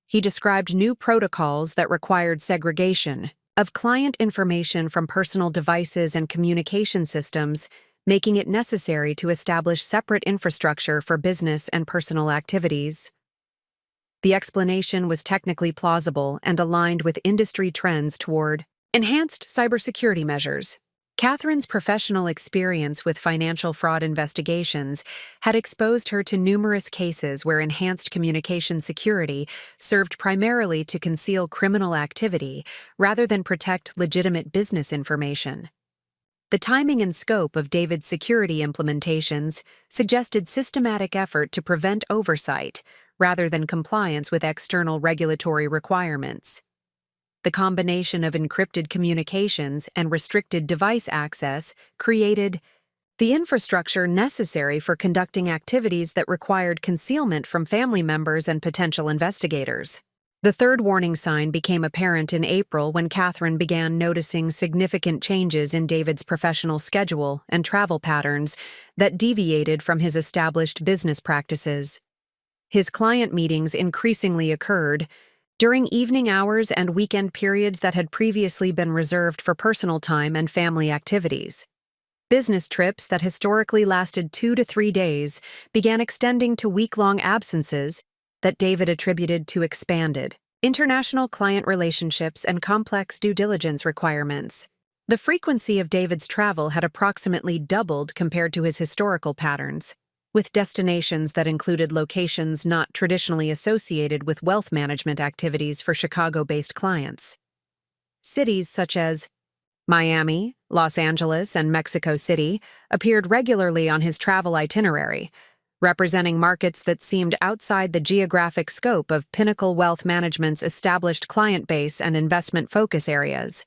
He described new protocols that required segregation of client information from personal devices and communication systems, making it necessary to establish separate infrastructure for business and personal activities. The explanation was technically plausible and aligned with industry trends toward enhanced cybersecurity measures. Catherine's professional experience with financial fraud investigations had exposed her to numerous cases where enhanced communication security served primarily to conceal criminal activity rather than protect legitimate business information. The timing and scope of David's security implementations suggested systematic effort to prevent oversight rather than compliance with external regulatory requirements. The combination of encrypted communications and restricted device access created the infrastructure necessary for conducting activities that required concealment from family members and potential investigators. The third warning sign became apparent in April when Catherine began noticing significant changes in David's professional schedule and travel patterns that deviated from his established business practices. His client meetings increasingly occurred during evening hours and weekend periods that had previously been reserved for personal time and family activities. Business trips that historically lasted 2 to 3 days began extending to week-long absences that David attributed to expanded international client relationships and complex due diligence requirements. The frequency of David's travel had approximately doubled compared to his historical patterns. with destinations that included locations not traditionally associated with wealth management activities for Chicago-based clients. Cities such as Miami, Los Angeles, and Mexico City appeared regularly on his travel itinerary, representing markets that seemed outside the geographic scope of Pinnacle Wealth Management's established client base and investment focus areas.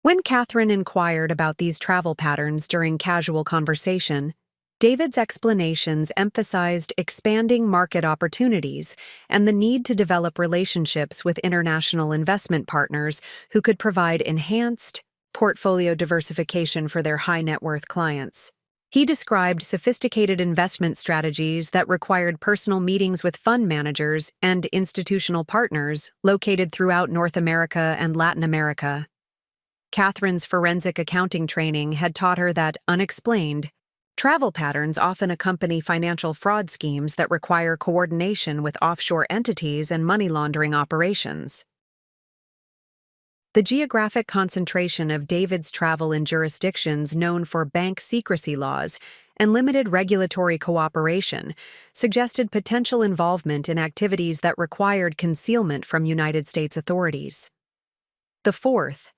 When Catherine inquired about these travel patterns during casual conversation, David's explanations emphasized expanding market opportunities and the need to develop relationships with international investment partners who could provide enhanced portfolio diversification for their high-net-worth clients. He described sophisticated investment strategies that required personal meetings with fund managers and institutional partners located throughout North America and Latin America. Catherine's forensic accounting training had taught her that, unexplained, travel patterns often accompany financial fraud schemes that require coordination with offshore entities and money laundering operations. The geographic concentration of David's travel in jurisdictions known for bank secrecy laws and limited regulatory cooperation suggested potential involvement in activities that required concealment from United States authorities. The fourth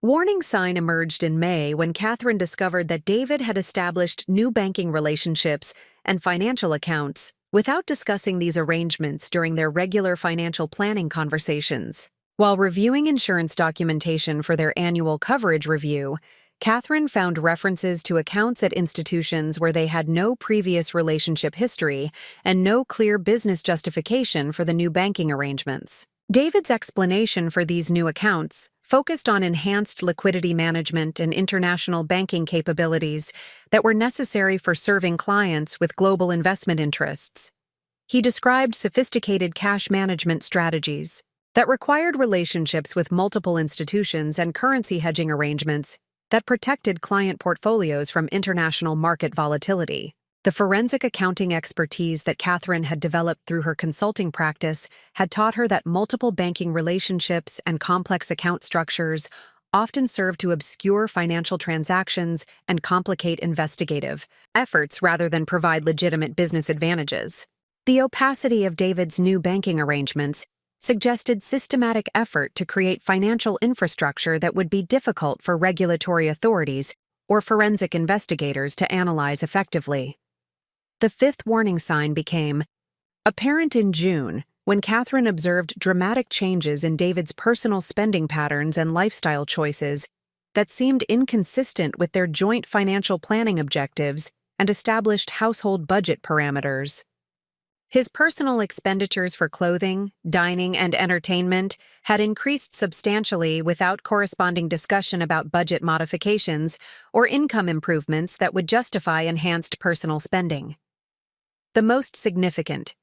warning sign emerged in May when Catherine discovered that David had established new banking relationships and financial accounts without discussing these arrangements during their regular financial planning conversations. While reviewing insurance documentation for their annual coverage review, Catherine found references to accounts at institutions where they had no previous relationship history and no clear business justification for the new banking arrangements. David's explanation for these new accounts focused on enhanced liquidity management and international banking capabilities that were necessary for serving clients with global investment interests. He described sophisticated cash management strategies that required relationships with multiple institutions and currency hedging arrangements that protected client portfolios from international market volatility. The forensic accounting expertise that Catherine had developed through her consulting practice had taught her that multiple banking relationships and complex account structures often serve to obscure financial transactions and complicate investigative efforts rather than provide legitimate business advantages. The opacity of David's new banking arrangements suggested systematic effort to create financial infrastructure that would be difficult for regulatory authorities or forensic investigators to analyze effectively. The fifth warning sign became apparent in June when Catherine observed dramatic changes in David's personal spending patterns and lifestyle choices that seemed inconsistent with their joint financial planning objectives and established household budget parameters. His personal expenditures for clothing, dining, and entertainment had increased substantially without corresponding discussion about budget modifications or income improvements that would justify enhanced personal spending. The most significant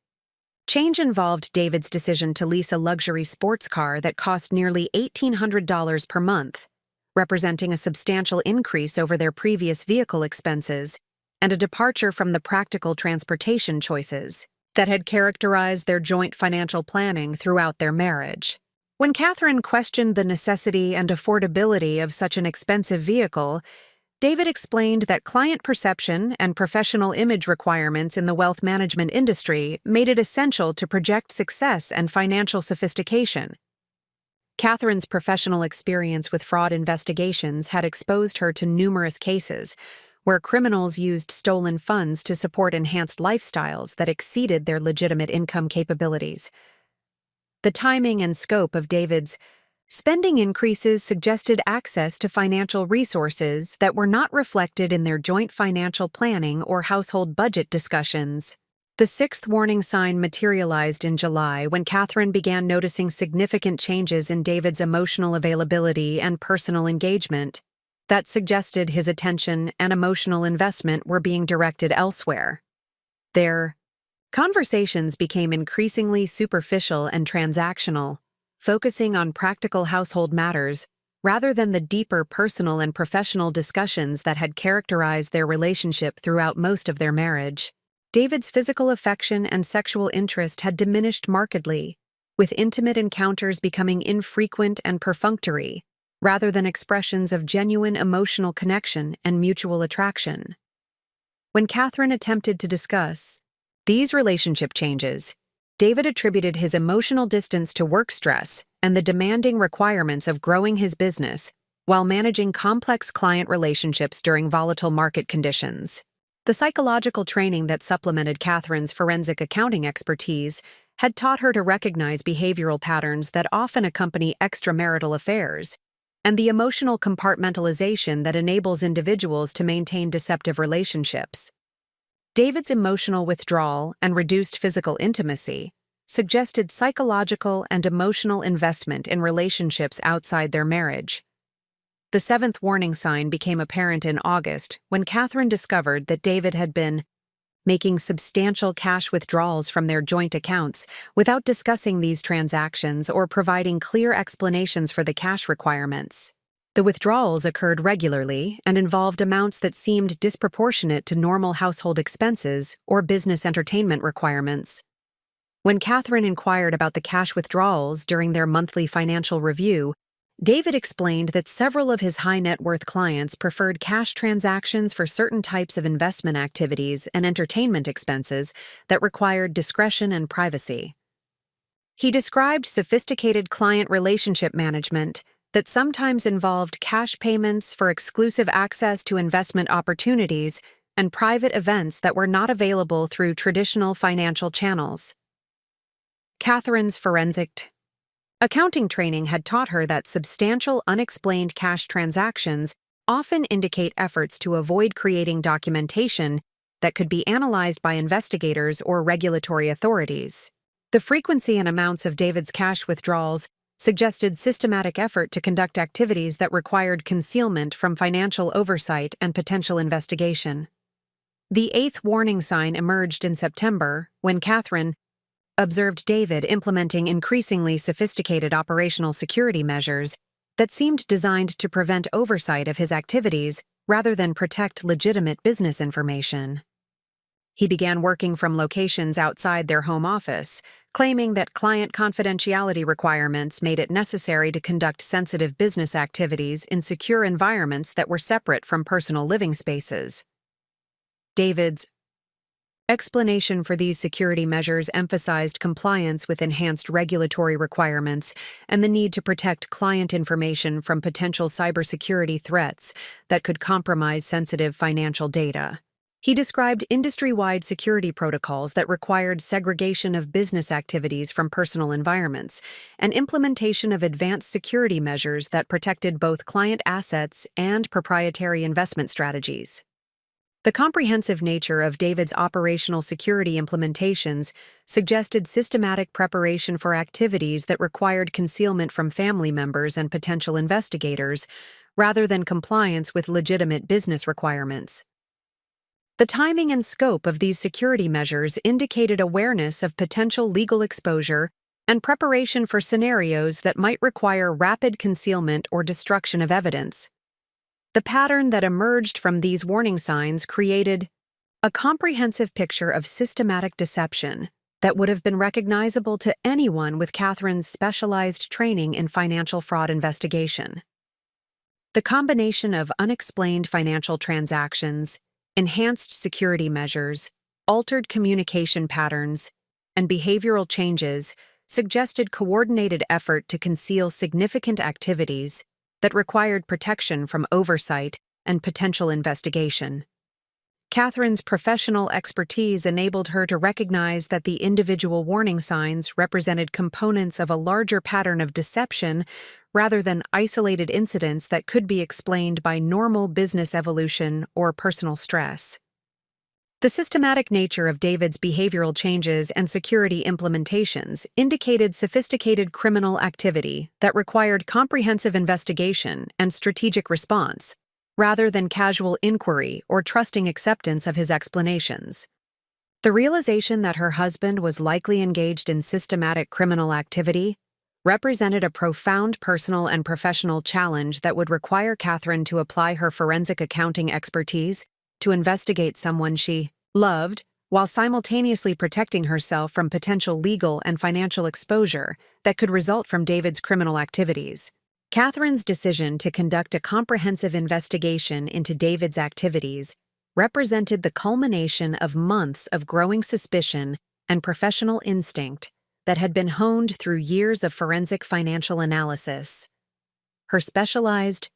change involved David's decision to lease a luxury sports car that cost nearly $1,800 per month, representing a substantial increase over their previous vehicle expenses and a departure from the practical transportation choices that had characterized their joint financial planning throughout their marriage. When Catherine questioned the necessity and affordability of such an expensive vehicle, David explained that client perception and professional image requirements in the wealth management industry made it essential to project success and financial sophistication. Catherine's professional experience with fraud investigations had exposed her to numerous cases where criminals used stolen funds to support enhanced lifestyles that exceeded their legitimate income capabilities. The timing and scope of David's spending increases suggested access to financial resources that were not reflected in their joint financial planning or household budget discussions. The sixth warning sign materialized in July when Catherine began noticing significant changes in David's emotional availability and personal engagement that suggested his attention and emotional investment were being directed elsewhere. Their conversations became increasingly superficial and transactional, focusing on practical household matters rather than the deeper personal and professional discussions that had characterized their relationship throughout most of their marriage. David's physical affection and sexual interest had diminished markedly, with intimate encounters becoming infrequent and perfunctory, rather than expressions of genuine emotional connection and mutual attraction. When Catherine attempted to discuss these relationship changes, David attributed his emotional distance to work stress and the demanding requirements of growing his business while managing complex client relationships during volatile market conditions. The psychological training that supplemented Catherine's forensic accounting expertise had taught her to recognize behavioral patterns that often accompany extramarital affairs, and the emotional compartmentalization that enables individuals to maintain deceptive relationships. David's emotional withdrawal and reduced physical intimacy suggested psychological and emotional investment in relationships outside their marriage. The seventh warning sign became apparent in August when Catherine discovered that David had been making substantial cash withdrawals from their joint accounts without discussing these transactions or providing clear explanations for the cash requirements. The withdrawals occurred regularly and involved amounts that seemed disproportionate to normal household expenses or business entertainment requirements. When Catherine inquired about the cash withdrawals during their monthly financial review, David explained that several of his high-net-worth clients preferred cash transactions for certain types of investment activities and entertainment expenses that required discretion and privacy. He described sophisticated client relationship management that sometimes involved cash payments for exclusive access to investment opportunities and private events that were not available through traditional financial channels. Catherine's forensic accounting training had taught her that substantial unexplained cash transactions often indicate efforts to avoid creating documentation that could be analyzed by investigators or regulatory authorities. The frequency and amounts of David's cash withdrawals suggested systematic effort to conduct activities that required concealment from financial oversight and potential investigation. The eighth warning sign emerged in September when Catherine observed David implementing increasingly sophisticated operational security measures that seemed designed to prevent oversight of his activities rather than protect legitimate business information. He began working from locations outside their home office, claiming that client confidentiality requirements made it necessary to conduct sensitive business activities in secure environments that were separate from personal living spaces. David's explanation for these security measures emphasized compliance with enhanced regulatory requirements and the need to protect client information from potential cybersecurity threats that could compromise sensitive financial data. He described industry-wide security protocols that required segregation of business activities from personal environments and implementation of advanced security measures that protected both client assets and proprietary investment strategies. The comprehensive nature of David's operational security implementations suggested systematic preparation for activities that required concealment from family members and potential investigators, rather than compliance with legitimate business requirements. The timing and scope of these security measures indicated awareness of potential legal exposure and preparation for scenarios that might require rapid concealment or destruction of evidence. The pattern that emerged from these warning signs created a comprehensive picture of systematic deception that would have been recognizable to anyone with Catherine's specialized training in financial fraud investigation. The combination of unexplained financial transactions, enhanced security measures, altered communication patterns, and behavioral changes suggested coordinated effort to conceal significant activities that required protection from oversight and potential investigation. Catherine's professional expertise enabled her to recognize that the individual warning signs represented components of a larger pattern of deception rather than isolated incidents that could be explained by normal business evolution or personal stress. The systematic nature of David's behavioral changes and security implementations indicated sophisticated criminal activity that required comprehensive investigation and strategic response, rather than casual inquiry or trusting acceptance of his explanations. The realization that her husband was likely engaged in systematic criminal activity represented a profound personal and professional challenge that would require Catherine to apply her forensic accounting expertise to investigate someone she loved, while simultaneously protecting herself from potential legal and financial exposure that could result from David's criminal activities. Catherine's decision to conduct a comprehensive investigation into David's activities represented the culmination of months of growing suspicion and professional instinct that had been honed through years of forensic financial analysis. Her specialized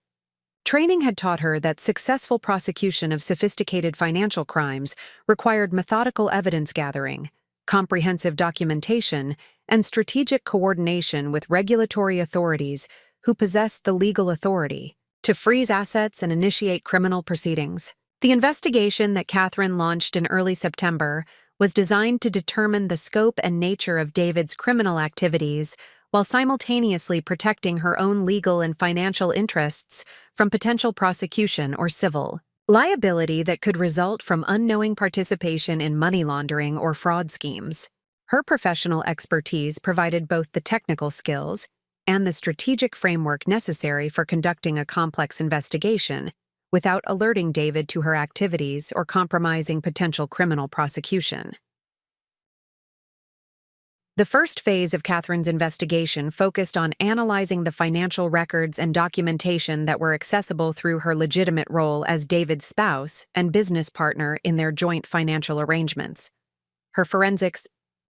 training had taught her that successful prosecution of sophisticated financial crimes required methodical evidence gathering, comprehensive documentation, and strategic coordination with regulatory authorities who possessed the legal authority to freeze assets and initiate criminal proceedings. The investigation that Catherine launched in early September was designed to determine the scope and nature of David's criminal activities while simultaneously protecting her own legal and financial interests from potential prosecution or civil liability that could result from unknowing participation in money laundering or fraud schemes. Her professional expertise provided both the technical skills and the strategic framework necessary for conducting a complex investigation without alerting David to her activities or compromising potential criminal prosecution. The first phase of Catherine's investigation focused on analyzing the financial records and documentation that were accessible through her legitimate role as David's spouse and business partner in their joint financial arrangements. Her forensics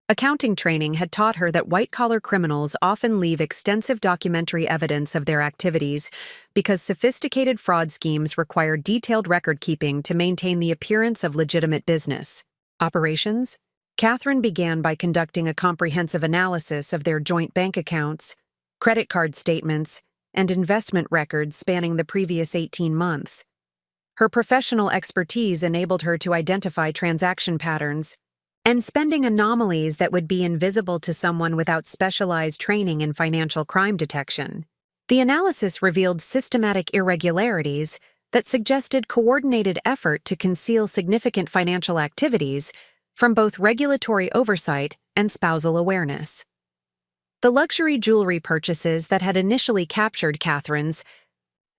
accounting training had taught her that white-collar criminals often leave extensive documentary evidence of their activities because sophisticated fraud schemes require detailed record-keeping to maintain the appearance of legitimate business operations. Catherine began by conducting a comprehensive analysis of their joint bank accounts, credit card statements, and investment records spanning the previous 18 months. Her professional expertise enabled her to identify transaction patterns and spending anomalies that would be invisible to someone without specialized training in financial crime detection. The analysis revealed systematic irregularities that suggested coordinated effort to conceal significant financial activities from both regulatory oversight and spousal awareness. The luxury jewelry purchases that had initially captured Catherine's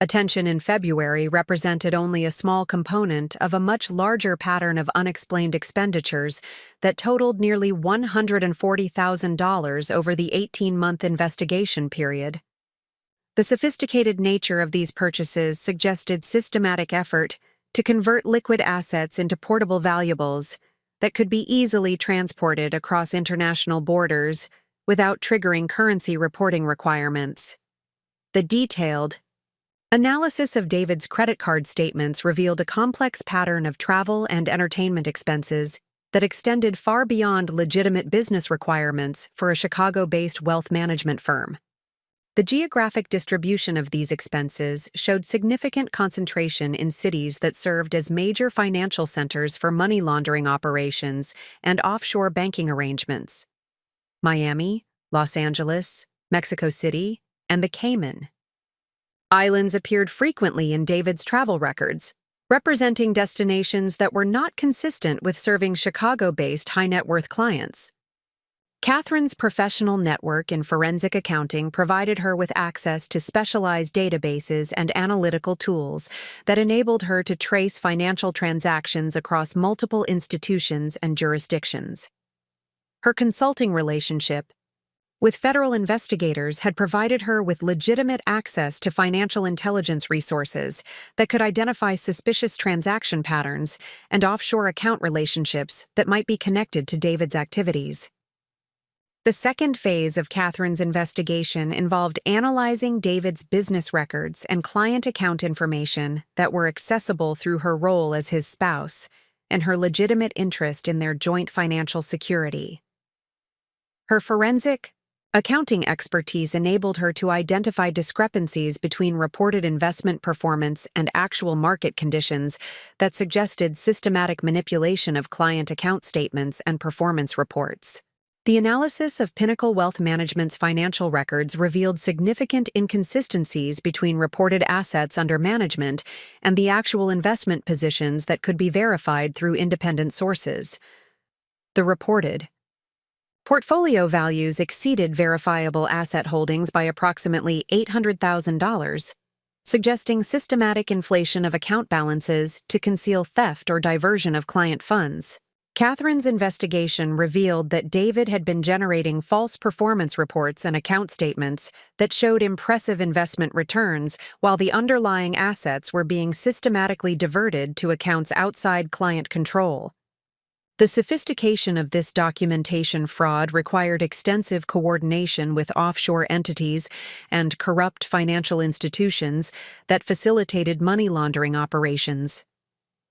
attention in February represented only a small component of a much larger pattern of unexplained expenditures that totaled nearly $140,000 over the 18-month investigation period. The sophisticated nature of these purchases suggested systematic effort to convert liquid assets into portable valuables that could be easily transported across international borders without triggering currency reporting requirements. The detailed analysis of David's credit card statements revealed a complex pattern of travel and entertainment expenses that extended far beyond legitimate business requirements for a Chicago-based wealth management firm. The geographic distribution of these expenses showed significant concentration in cities that served as major financial centers for money laundering operations and offshore banking arrangements: Miami, Los Angeles, Mexico City, and the Cayman Islands appeared frequently in David's travel records, representing destinations that were not consistent with serving Chicago-based high-net-worth clients. Catherine's professional network in forensic accounting provided her with access to specialized databases and analytical tools that enabled her to trace financial transactions across multiple institutions and jurisdictions. Her consulting relationship with federal investigators had provided her with legitimate access to financial intelligence resources that could identify suspicious transaction patterns and offshore account relationships that might be connected to David's activities. The second phase of Catherine's investigation involved analyzing David's business records and client account information that were accessible through her role as his spouse and her legitimate interest in their joint financial security. Her forensic accounting expertise enabled her to identify discrepancies between reported investment performance and actual market conditions that suggested systematic manipulation of client account statements and performance reports. The analysis of Pinnacle Wealth Management's financial records revealed significant inconsistencies between reported assets under management and the actual investment positions that could be verified through independent sources. The reported portfolio values exceeded verifiable asset holdings by approximately $800,000, suggesting systematic inflation of account balances to conceal theft or diversion of client funds. Catherine's investigation revealed that David had been generating false performance reports and account statements that showed impressive investment returns, while the underlying assets were being systematically diverted to accounts outside client control. The sophistication of this documentation fraud required extensive coordination with offshore entities and corrupt financial institutions that facilitated money laundering operations.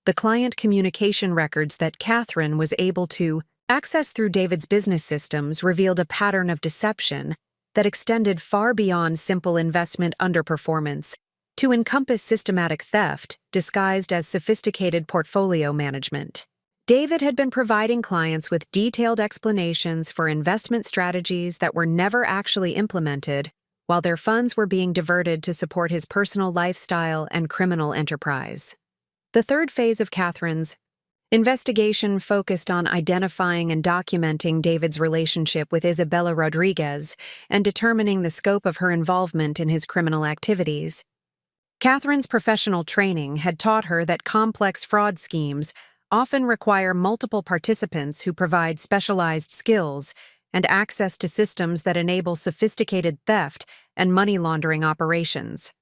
The client communication records that Catherine was able to access through David's business systems revealed a pattern of deception that extended far beyond simple investment underperformance to encompass systematic theft disguised as sophisticated portfolio management. David had been providing clients with detailed explanations for investment strategies that were never actually implemented, while their funds were being diverted to support his personal lifestyle and criminal enterprise. The third phase of Catherine's investigation focused on identifying and documenting David's relationship with Isabella Rodriguez and determining the scope of her involvement in his criminal activities. Catherine's professional training had taught her that complex fraud schemes often require multiple participants who provide specialized skills and access to systems that enable sophisticated theft and money laundering operations.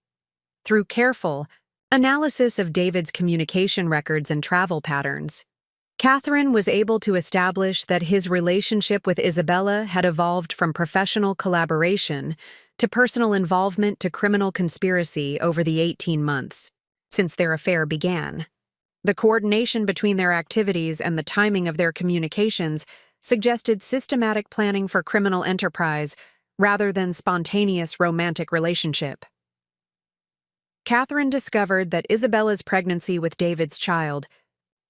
Through careful analysis of David's communication records and travel patterns, Catherine was able to establish that his relationship with Isabella had evolved from professional collaboration to personal involvement to criminal conspiracy over the 18 months since their affair began. The coordination between their activities and the timing of their communications suggested systematic planning for criminal enterprise rather than spontaneous romantic relationship. Catherine discovered that Isabella's pregnancy with David's child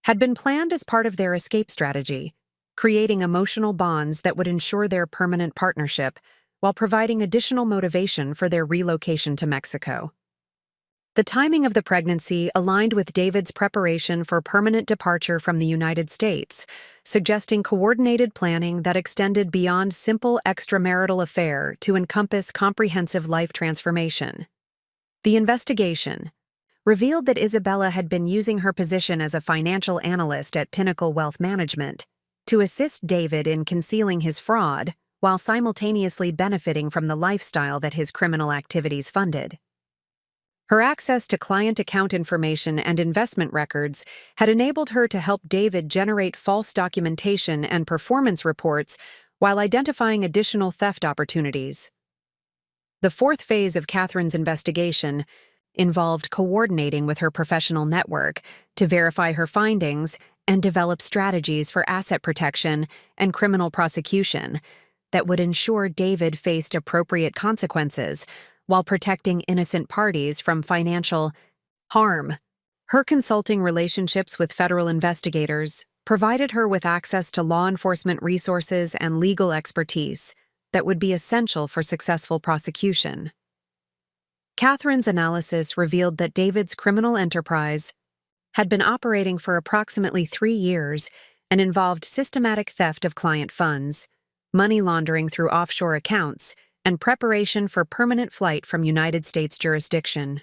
had been planned as part of their escape strategy, creating emotional bonds that would ensure their permanent partnership while providing additional motivation for their relocation to Mexico. The timing of the pregnancy aligned with David's preparation for permanent departure from the United States, suggesting coordinated planning that extended beyond simple extramarital affair to encompass comprehensive life transformation. The investigation revealed that Isabella had been using her position as a financial analyst at Pinnacle Wealth Management to assist David in concealing his fraud while simultaneously benefiting from the lifestyle that his criminal activities funded. Her access to client account information and investment records had enabled her to help David generate false documentation and performance reports while identifying additional theft opportunities. The fourth phase of Catherine's investigation involved coordinating with her professional network to verify her findings and develop strategies for asset protection and criminal prosecution that would ensure David faced appropriate consequences while protecting innocent parties from financial harm. Her consulting relationships with federal investigators provided her with access to law enforcement resources and legal expertise that would be essential for successful prosecution. Catherine's analysis revealed that David's criminal enterprise had been operating for approximately 3 years and involved systematic theft of client funds, money laundering through offshore accounts, and preparation for permanent flight from United States jurisdiction.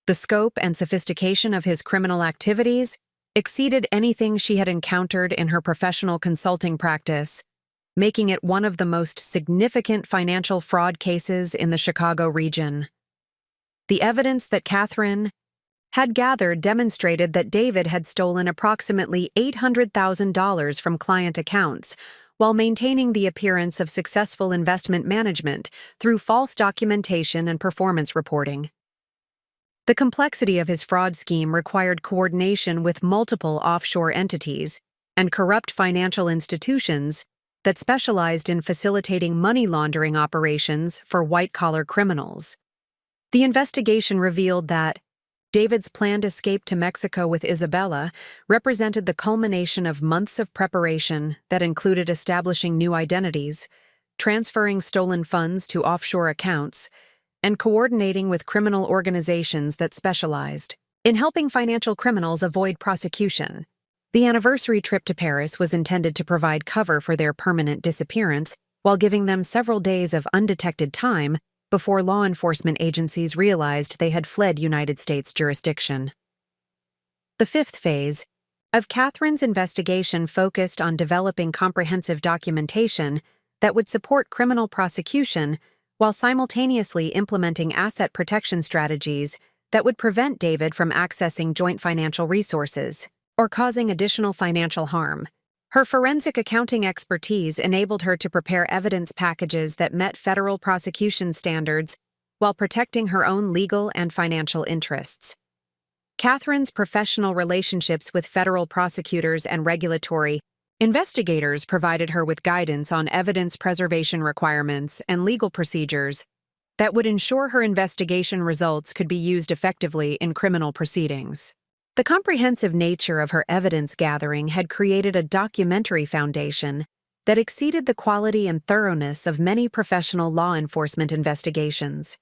The scope and sophistication of his criminal activities exceeded anything she had encountered in her professional consulting practice, making it one of the most significant financial fraud cases in the Chicago region. The evidence that Catherine had gathered demonstrated that David had stolen approximately $800,000 from client accounts while maintaining the appearance of successful investment management through false documentation and performance reporting. The complexity of his fraud scheme required coordination with multiple offshore entities and corrupt financial institutions that specialized in facilitating money laundering operations for white-collar criminals. The investigation revealed that David's planned escape to Mexico with Isabella represented the culmination of months of preparation that included establishing new identities, transferring stolen funds to offshore accounts, and coordinating with criminal organizations that specialized in helping financial criminals avoid prosecution. The anniversary trip to Paris was intended to provide cover for their permanent disappearance while giving them several days of undetected time before law enforcement agencies realized they had fled United States jurisdiction. The fifth phase of Catherine's investigation focused on developing comprehensive documentation that would support criminal prosecution while simultaneously implementing asset protection strategies that would prevent David from accessing joint financial resources or causing additional financial harm. Her forensic accounting expertise enabled her to prepare evidence packages that met federal prosecution standards while protecting her own legal and financial interests. Catherine's professional relationships with federal prosecutors and regulatory investigators provided her with guidance on evidence preservation requirements and legal procedures that would ensure her investigation results could be used effectively in criminal proceedings. The comprehensive nature of her evidence gathering had created a documentary foundation that exceeded the quality and thoroughness of many professional law enforcement investigations.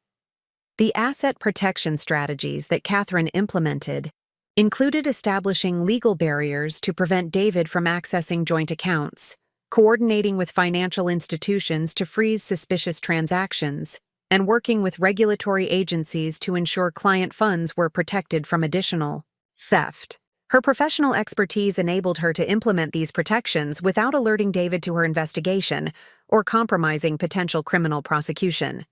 The asset protection strategies that Catherine implemented included establishing legal barriers to prevent David from accessing joint accounts, coordinating with financial institutions to freeze suspicious transactions, and working with regulatory agencies to ensure client funds were protected from additional theft. Her professional expertise enabled her to implement these protections without alerting David to her investigation or compromising potential criminal prosecution.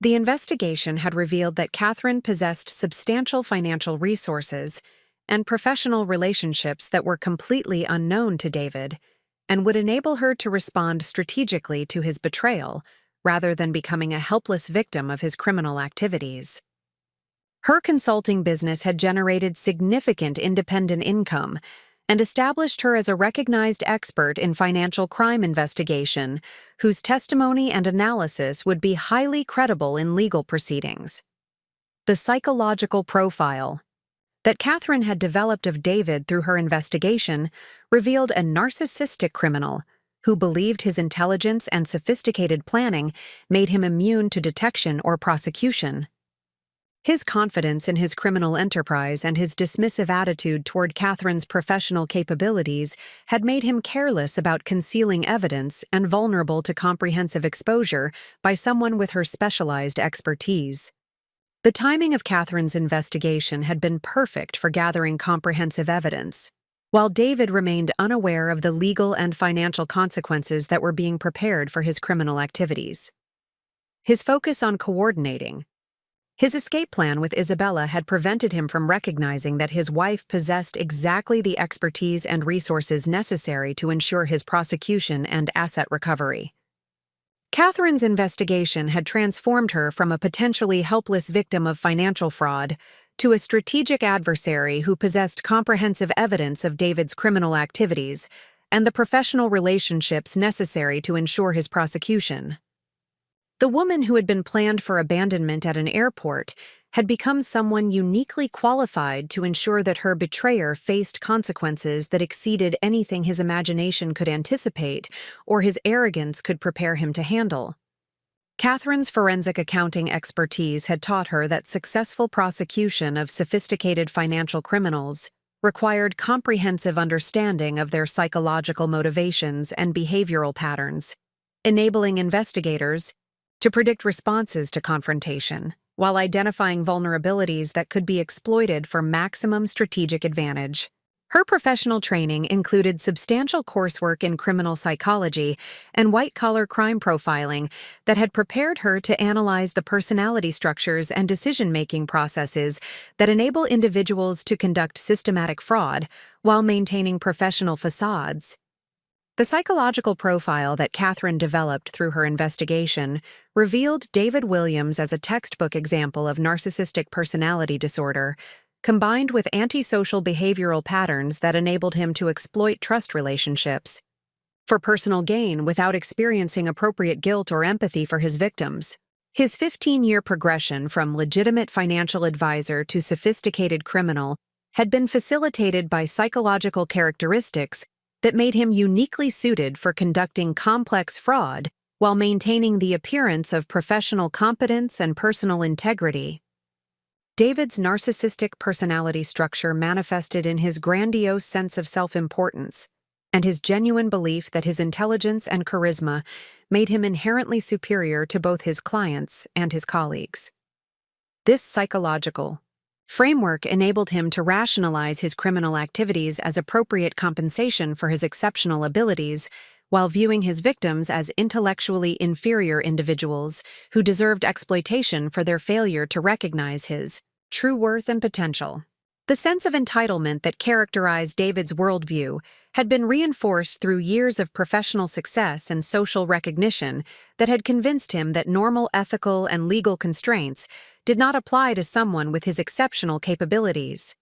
The investigation had revealed that Catherine possessed substantial financial resources and professional relationships that were completely unknown to David and would enable her to respond strategically to his betrayal rather than becoming a helpless victim of his criminal activities. Her consulting business had generated significant independent income and established her as a recognized expert in financial crime investigation, whose testimony and analysis would be highly credible in legal proceedings. The psychological profile that Catherine had developed of David through her investigation revealed a narcissistic criminal who believed his intelligence and sophisticated planning made him immune to detection or prosecution. His confidence in his criminal enterprise and his dismissive attitude toward Catherine's professional capabilities had made him careless about concealing evidence and vulnerable to comprehensive exposure by someone with her specialized expertise. The timing of Catherine's investigation had been perfect for gathering comprehensive evidence, while David remained unaware of the legal and financial consequences that were being prepared for his criminal activities. His focus on coordinating his escape plan with Isabella had prevented him from recognizing that his wife possessed exactly the expertise and resources necessary to ensure his prosecution and asset recovery. Catherine's investigation had transformed her from a potentially helpless victim of financial fraud to a strategic adversary who possessed comprehensive evidence of David's criminal activities and the professional relationships necessary to ensure his prosecution. The woman who had been planned for abandonment at an airport had become someone uniquely qualified to ensure that her betrayer faced consequences that exceeded anything his imagination could anticipate or his arrogance could prepare him to handle. Catherine's forensic accounting expertise had taught her that successful prosecution of sophisticated financial criminals required comprehensive understanding of their psychological motivations and behavioral patterns, enabling investigators to predict responses to confrontation, while identifying vulnerabilities that could be exploited for maximum strategic advantage. Her professional training included substantial coursework in criminal psychology and white-collar crime profiling that had prepared her to analyze the personality structures and decision-making processes that enable individuals to conduct systematic fraud while maintaining professional facades. The psychological profile that Catherine developed through her investigation revealed David Williams as a textbook example of narcissistic personality disorder, combined with antisocial behavioral patterns that enabled him to exploit trust relationships for personal gain without experiencing appropriate guilt or empathy for his victims. His 15-year progression from legitimate financial advisor to sophisticated criminal had been facilitated by psychological characteristics that made him uniquely suited for conducting complex fraud while maintaining the appearance of professional competence and personal integrity. David's narcissistic personality structure manifested in his grandiose sense of self-importance and his genuine belief that his intelligence and charisma made him inherently superior to both his clients and his colleagues. This psychological framework enabled him to rationalize his criminal activities as appropriate compensation for his exceptional abilities, while viewing his victims as intellectually inferior individuals who deserved exploitation for their failure to recognize his true worth and potential. The sense of entitlement that characterized David's worldview had been reinforced through years of professional success and social recognition that had convinced him that normal ethical and legal constraints did not apply to someone with his exceptional capabilities.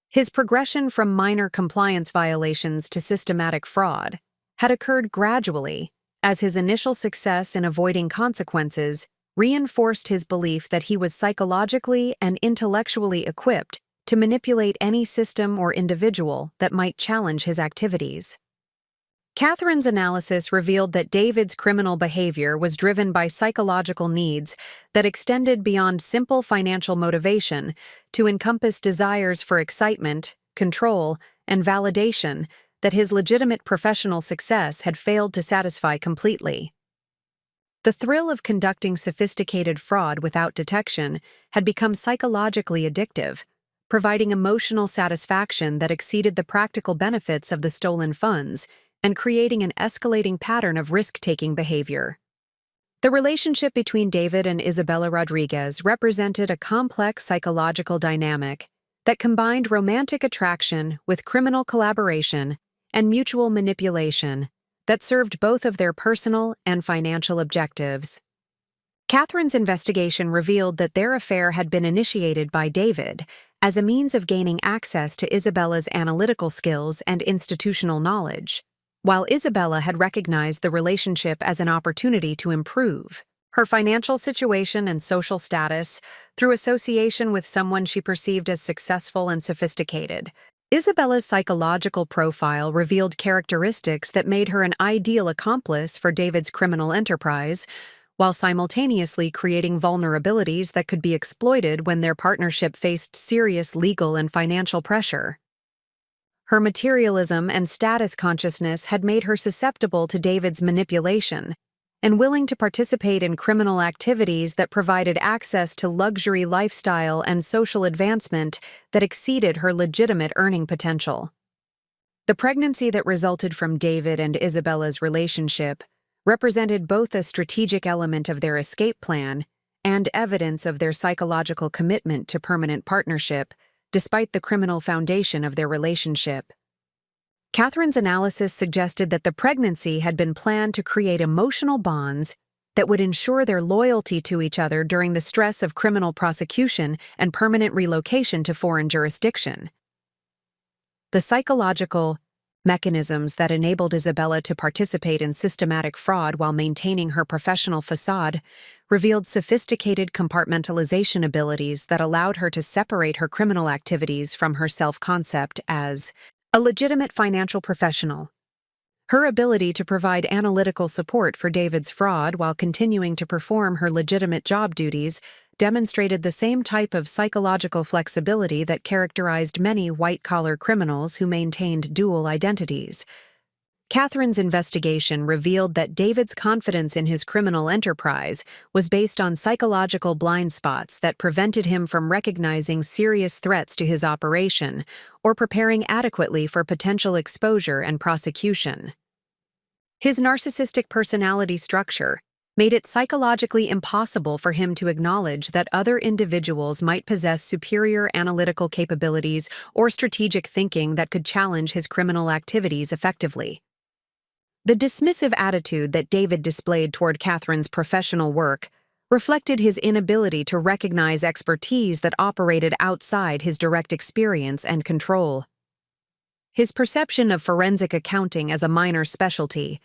His progression from minor compliance violations to systematic fraud had occurred gradually, as his initial success in avoiding consequences reinforced his belief that he was psychologically and intellectually equipped to manipulate any system or individual that might challenge his activities. Catherine's analysis revealed that David's criminal behavior was driven by psychological needs that extended beyond simple financial motivation to encompass desires for excitement, control, and validation that his legitimate professional success had failed to satisfy completely. The thrill of conducting sophisticated fraud without detection had become psychologically addictive, providing emotional satisfaction that exceeded the practical benefits of the stolen funds and creating an escalating pattern of risk-taking behavior. The relationship between David and Isabella Rodriguez represented a complex psychological dynamic that combined romantic attraction with criminal collaboration and mutual manipulation that served both of their personal and financial objectives. Catherine's investigation revealed that their affair had been initiated by David as a means of gaining access to Isabella's analytical skills and institutional knowledge, while Isabella had recognized the relationship as an opportunity to improve her financial situation and social status through association with someone she perceived as successful and sophisticated. Isabella's psychological profile revealed characteristics that made her an ideal accomplice for David's criminal enterprise, while simultaneously creating vulnerabilities that could be exploited when their partnership faced serious legal and financial pressure. Her materialism and status consciousness had made her susceptible to David's manipulation and willing to participate in criminal activities that provided access to luxury lifestyle and social advancement that exceeded her legitimate earning potential. The pregnancy that resulted from David and Isabella's relationship represented both a strategic element of their escape plan and evidence of their psychological commitment to permanent partnership, despite the criminal foundation of their relationship. Catherine's analysis suggested that the pregnancy had been planned to create emotional bonds that would ensure their loyalty to each other during the stress of criminal prosecution and permanent relocation to foreign jurisdiction. The psychological mechanisms that enabled Isabella to participate in systematic fraud while maintaining her professional facade revealed sophisticated compartmentalization abilities that allowed her to separate her criminal activities from her self-concept as a legitimate financial professional. Her ability to provide analytical support for David's fraud while continuing to perform her legitimate job duties demonstrated the same type of psychological flexibility that characterized many white-collar criminals who maintained dual identities. Catherine's investigation revealed that David's confidence in his criminal enterprise was based on psychological blind spots that prevented him from recognizing serious threats to his operation or preparing adequately for potential exposure and prosecution. His narcissistic personality structure made it psychologically impossible for him to acknowledge that other individuals might possess superior analytical capabilities or strategic thinking that could challenge his criminal activities effectively. The dismissive attitude that David displayed toward Catherine's professional work reflected his inability to recognize expertise that operated outside his direct experience and control. His perception of forensic accounting as a minor specialty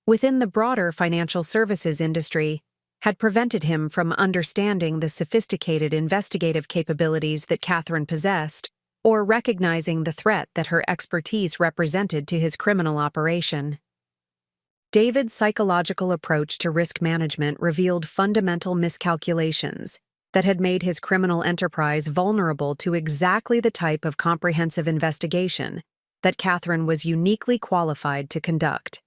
within the broader financial services industry had prevented him from understanding the sophisticated investigative capabilities that Catherine possessed or recognizing the threat that her expertise represented to his criminal operation. David's psychological approach to risk management revealed fundamental miscalculations that had made his criminal enterprise vulnerable to exactly the type of comprehensive investigation that Catherine was uniquely qualified to conduct.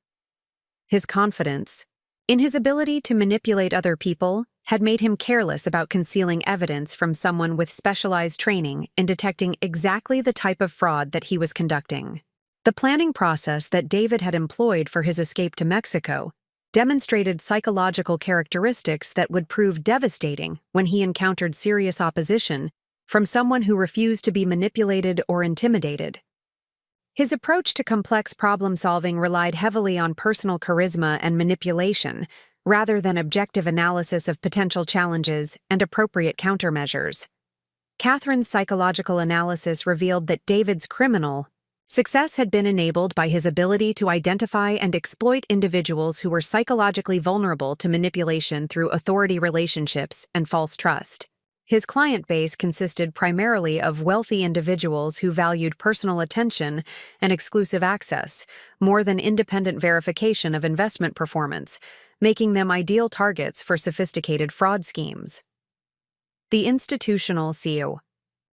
His confidence in his ability to manipulate other people had made him careless about concealing evidence from someone with specialized training in detecting exactly the type of fraud that he was conducting. The planning process that David had employed for his escape to Mexico demonstrated psychological characteristics that would prove devastating when he encountered serious opposition from someone who refused to be manipulated or intimidated. His approach to complex problem-solving relied heavily on personal charisma and manipulation, rather than objective analysis of potential challenges and appropriate countermeasures. Catherine's psychological analysis revealed that David's criminal success had been enabled by his ability to identify and exploit individuals who were psychologically vulnerable to manipulation through authority relationships and false trust. His client base consisted primarily of wealthy individuals who valued personal attention and exclusive access, more than independent verification of investment performance, making them ideal targets for sophisticated fraud schemes. The institutional CEO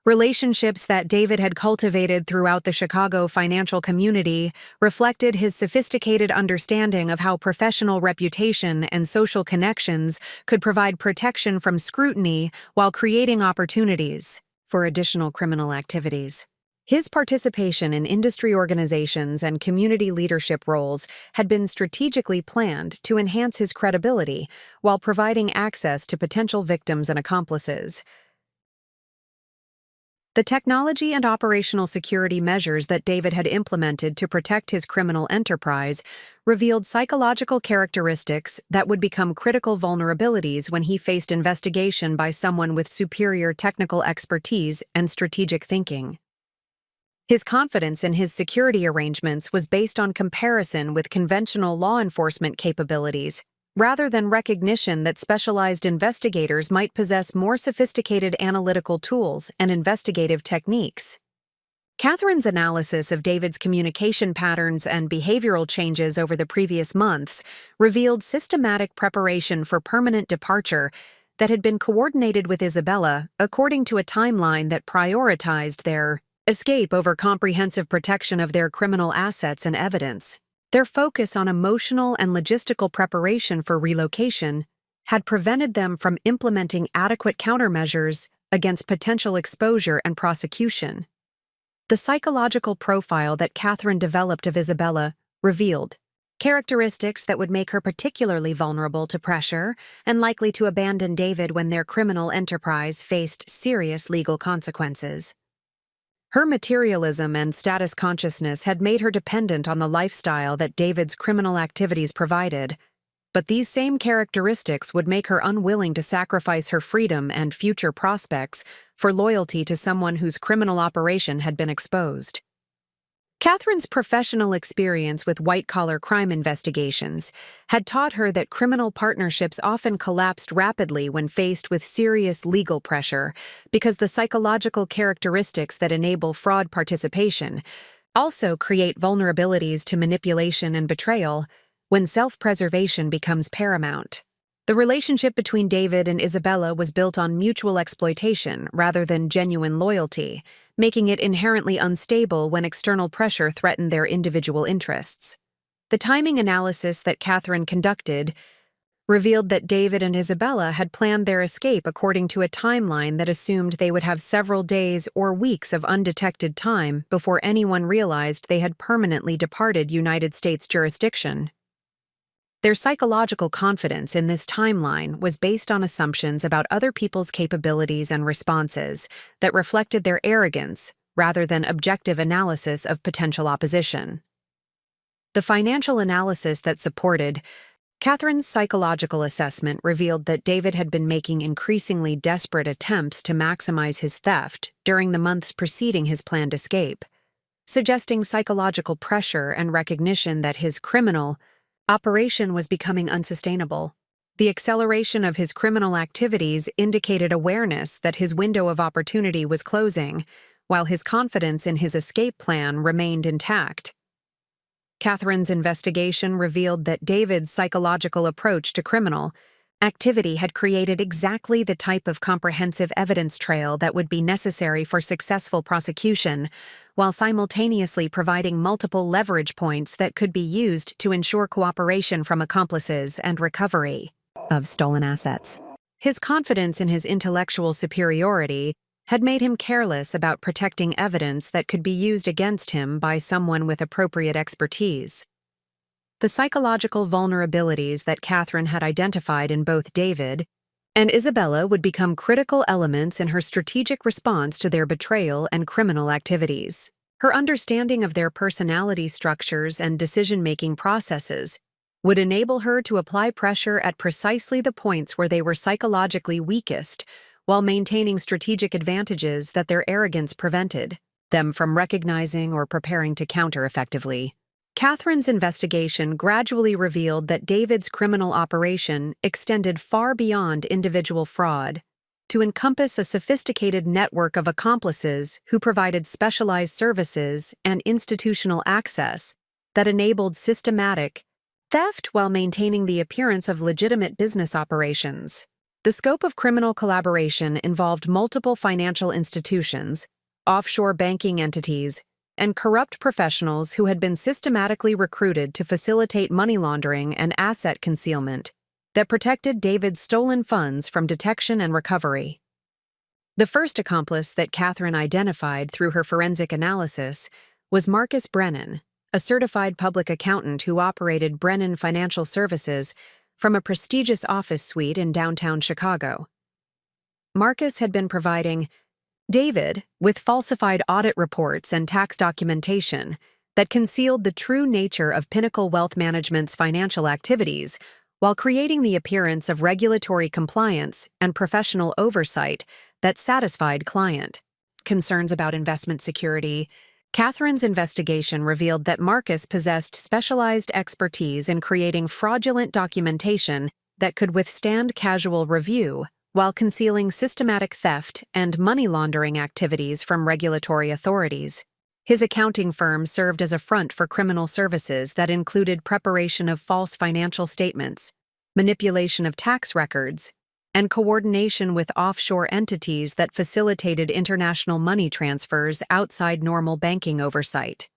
relationships that David had cultivated throughout the Chicago financial community reflected his sophisticated understanding of how professional reputation and social connections could provide protection from scrutiny while creating opportunities for additional criminal activities. His participation in industry organizations and community leadership roles had been strategically planned to enhance his credibility while providing access to potential victims and accomplices. The technology and operational security measures that David had implemented to protect his criminal enterprise revealed psychological characteristics that would become critical vulnerabilities when he faced investigation by someone with superior technical expertise and strategic thinking. His confidence in his security arrangements was based on comparison with conventional law enforcement capabilities, rather than recognition that specialized investigators might possess more sophisticated analytical tools and investigative techniques. Catherine's analysis of David's communication patterns and behavioral changes over the previous months revealed systematic preparation for permanent departure that had been coordinated with Isabella according to a timeline that prioritized their escape over comprehensive protection of their criminal assets and evidence. Their focus on emotional and logistical preparation for relocation had prevented them from implementing adequate countermeasures against potential exposure and prosecution. The psychological profile that Catherine developed of Isabella revealed characteristics that would make her particularly vulnerable to pressure and likely to abandon David when their criminal enterprise faced serious legal consequences. Her materialism and status consciousness had made her dependent on the lifestyle that David's criminal activities provided, but these same characteristics would make her unwilling to sacrifice her freedom and future prospects for loyalty to someone whose criminal operation had been exposed. Catherine's professional experience with white-collar crime investigations had taught her that criminal partnerships often collapsed rapidly when faced with serious legal pressure because the psychological characteristics that enable fraud participation also create vulnerabilities to manipulation and betrayal when self-preservation becomes paramount. The relationship between David and Isabella was built on mutual exploitation rather than genuine loyalty, making it inherently unstable when external pressure threatened their individual interests. The timing analysis that Catherine conducted revealed that David and Isabella had planned their escape according to a timeline that assumed they would have several days or weeks of undetected time before anyone realized they had permanently departed United States jurisdiction. Their psychological confidence in this timeline was based on assumptions about other people's capabilities and responses that reflected their arrogance rather than objective analysis of potential opposition. The financial analysis that supported Catherine's psychological assessment revealed that David had been making increasingly desperate attempts to maximize his theft during the months preceding his planned escape, suggesting psychological pressure and recognition that his criminal operation was becoming unsustainable. The acceleration of his criminal activities indicated awareness that his window of opportunity was closing, while his confidence in his escape plan remained intact. Catherine's investigation revealed that David's psychological approach to criminal activity had created exactly the type of comprehensive evidence trail that would be necessary for successful prosecution, while simultaneously providing multiple leverage points that could be used to ensure cooperation from accomplices and recovery of stolen assets. His confidence in his intellectual superiority had made him careless about protecting evidence that could be used against him by someone with appropriate expertise. The psychological vulnerabilities that Catherine had identified in both David and Isabella would become critical elements in her strategic response to their betrayal and criminal activities. Her understanding of their personality structures and decision-making processes would enable her to apply pressure at precisely the points where they were psychologically weakest, while maintaining strategic advantages that their arrogance prevented them from recognizing or preparing to counter effectively. Catherine's investigation gradually revealed that David's criminal operation extended far beyond individual fraud to encompass a sophisticated network of accomplices who provided specialized services and institutional access that enabled systematic theft while maintaining the appearance of legitimate business operations. The scope of criminal collaboration involved multiple financial institutions, offshore banking entities, and corrupt professionals who had been systematically recruited to facilitate money laundering and asset concealment that protected David's stolen funds from detection and recovery. The first accomplice that Catherine identified through her forensic analysis was Marcus Brennan, a certified public accountant who operated Brennan Financial Services from a prestigious office suite in downtown Chicago. Marcus had been providing David with falsified audit reports and tax documentation that concealed the true nature of Pinnacle Wealth Management's financial activities while creating the appearance of regulatory compliance and professional oversight that satisfied client concerns about investment security. Catherine's investigation revealed that Marcus possessed specialized expertise in creating fraudulent documentation that could withstand casual review while concealing systematic theft and money laundering activities from regulatory authorities. His accounting firm served as a front for criminal services that included preparation of false financial statements, manipulation of tax records, and coordination with offshore entities that facilitated international money transfers outside normal banking oversight.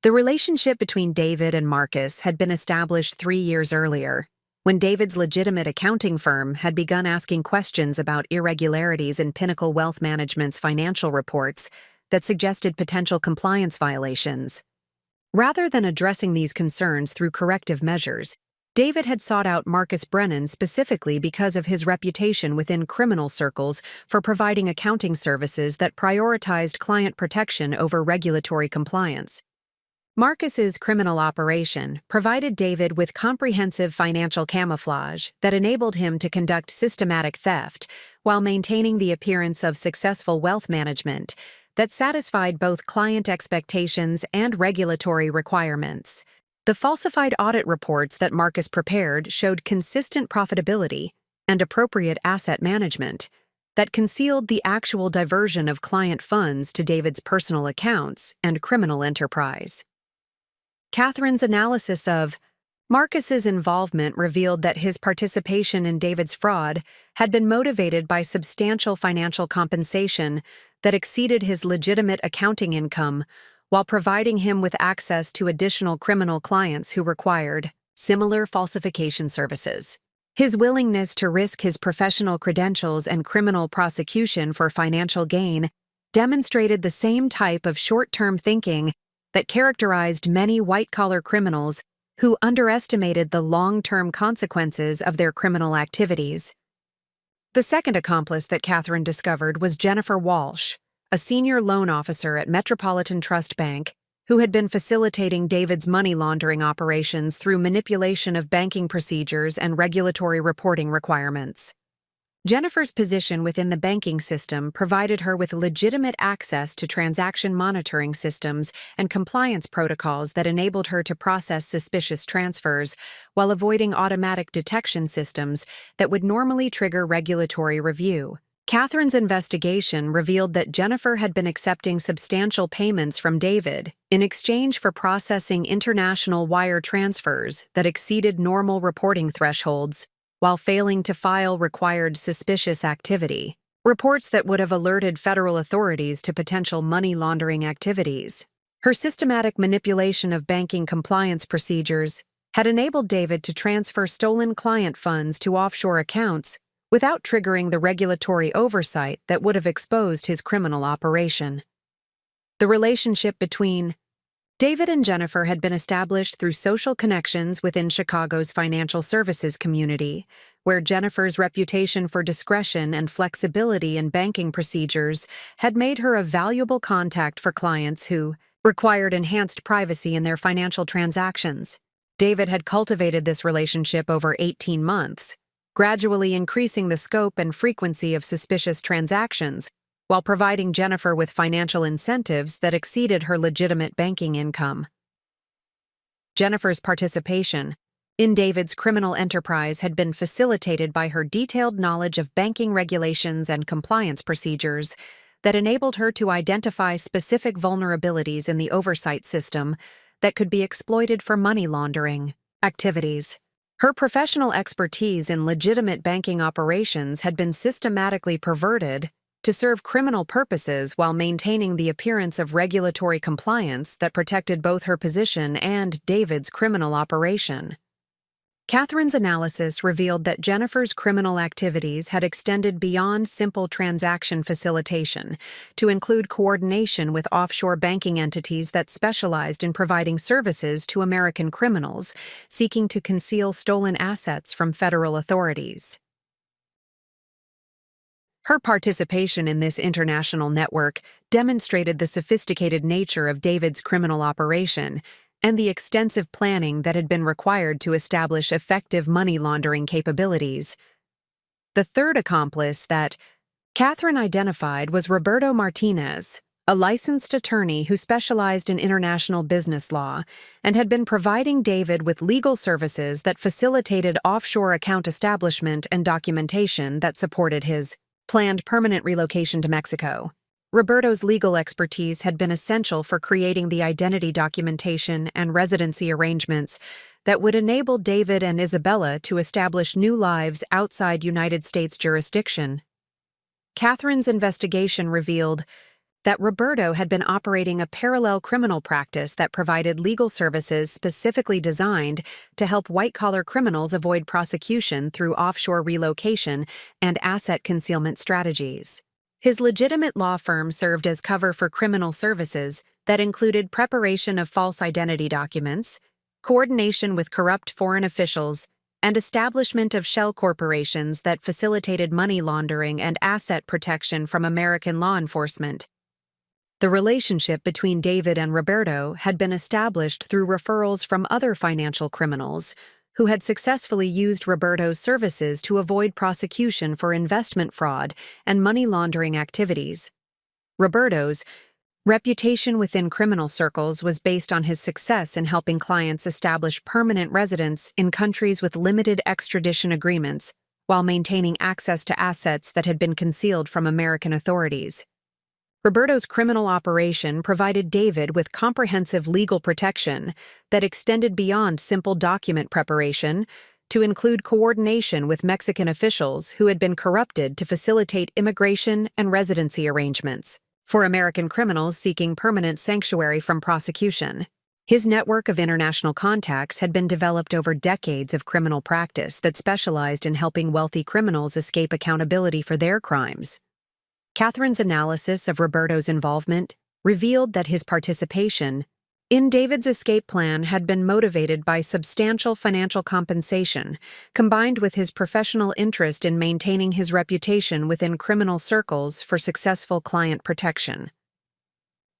The relationship between David and Marcus had been established 3 years earlier, when David's legitimate accounting firm had begun asking questions about irregularities in Pinnacle Wealth Management's financial reports that suggested potential compliance violations. Rather than addressing these concerns through corrective measures, David had sought out Marcus Brennan specifically because of his reputation within criminal circles for providing accounting services that prioritized client protection over regulatory compliance. Marcus's criminal operation provided David with comprehensive financial camouflage that enabled him to conduct systematic theft while maintaining the appearance of successful wealth management that satisfied both client expectations and regulatory requirements. The falsified audit reports that Marcus prepared showed consistent profitability and appropriate asset management that concealed the actual diversion of client funds to David's personal accounts and criminal enterprise. Catherine's analysis of Marcus's involvement revealed that his participation in David's fraud had been motivated by substantial financial compensation that exceeded his legitimate accounting income, while providing him with access to additional criminal clients who required similar falsification services. His willingness to risk his professional credentials and criminal prosecution for financial gain demonstrated the same type of short-term thinking that characterized many white-collar criminals who underestimated the long-term consequences of their criminal activities. The second accomplice that Catherine discovered was Jennifer Walsh, a senior loan officer at Metropolitan Trust Bank who had been facilitating David's money laundering operations through manipulation of banking procedures and regulatory reporting requirements. Jennifer's position within the banking system provided her with legitimate access to transaction monitoring systems and compliance protocols that enabled her to process suspicious transfers while avoiding automatic detection systems that would normally trigger regulatory review. Catherine's investigation revealed that Jennifer had been accepting substantial payments from David in exchange for processing international wire transfers that exceeded normal reporting thresholds, while failing to file required suspicious activity, reports that would have alerted federal authorities to potential money laundering activities. Her systematic manipulation of banking compliance procedures had enabled David to transfer stolen client funds to offshore accounts without triggering the regulatory oversight that would have exposed his criminal operation. The relationship between David and Jennifer had been established through social connections within Chicago's financial services community, where Jennifer's reputation for discretion and flexibility in banking procedures had made her a valuable contact for clients who required enhanced privacy in their financial transactions. David had cultivated this relationship over 18 months, gradually increasing the scope and frequency of suspicious transactions, while providing Jennifer with financial incentives that exceeded her legitimate banking income. Jennifer's participation in David's criminal enterprise had been facilitated by her detailed knowledge of banking regulations and compliance procedures that enabled her to identify specific vulnerabilities in the oversight system that could be exploited for money laundering activities. Her professional expertise in legitimate banking operations had been systematically perverted to serve criminal purposes while maintaining the appearance of regulatory compliance that protected both her position and David's criminal operation. Catherine's analysis revealed that Jennifer's criminal activities had extended beyond simple transaction facilitation to include coordination with offshore banking entities that specialized in providing services to American criminals seeking to conceal stolen assets from federal authorities. Her participation in this international network demonstrated the sophisticated nature of David's criminal operation and the extensive planning that had been required to establish effective money laundering capabilities. The third accomplice that Catherine identified was Roberto Martinez, a licensed attorney who specialized in international business law and had been providing David with legal services that facilitated offshore account establishment and documentation that supported his planned permanent relocation to Mexico. Roberto's legal expertise had been essential for creating the identity documentation and residency arrangements that would enable David and Isabella to establish new lives outside United States jurisdiction. Catherine's investigation revealed that Roberto had been operating a parallel criminal practice that provided legal services specifically designed to help white-collar criminals avoid prosecution through offshore relocation and asset concealment strategies. His legitimate law firm served as cover for criminal services that included preparation of false identity documents, coordination with corrupt foreign officials, and establishment of shell corporations that facilitated money laundering and asset protection from American law enforcement. The relationship between David and Roberto had been established through referrals from other financial criminals who had successfully used Roberto's services to avoid prosecution for investment fraud and money laundering activities. Roberto's reputation within criminal circles was based on his success in helping clients establish permanent residence in countries with limited extradition agreements while maintaining access to assets that had been concealed from American authorities. Roberto's criminal operation provided David with comprehensive legal protection that extended beyond simple document preparation to include coordination with Mexican officials who had been corrupted to facilitate immigration and residency arrangements for American criminals seeking permanent sanctuary from prosecution. His network of international contacts had been developed over decades of criminal practice that specialized in helping wealthy criminals escape accountability for their crimes. Catherine's analysis of Roberto's involvement revealed that his participation in David's escape plan had been motivated by substantial financial compensation, combined with his professional interest in maintaining his reputation within criminal circles for successful client protection.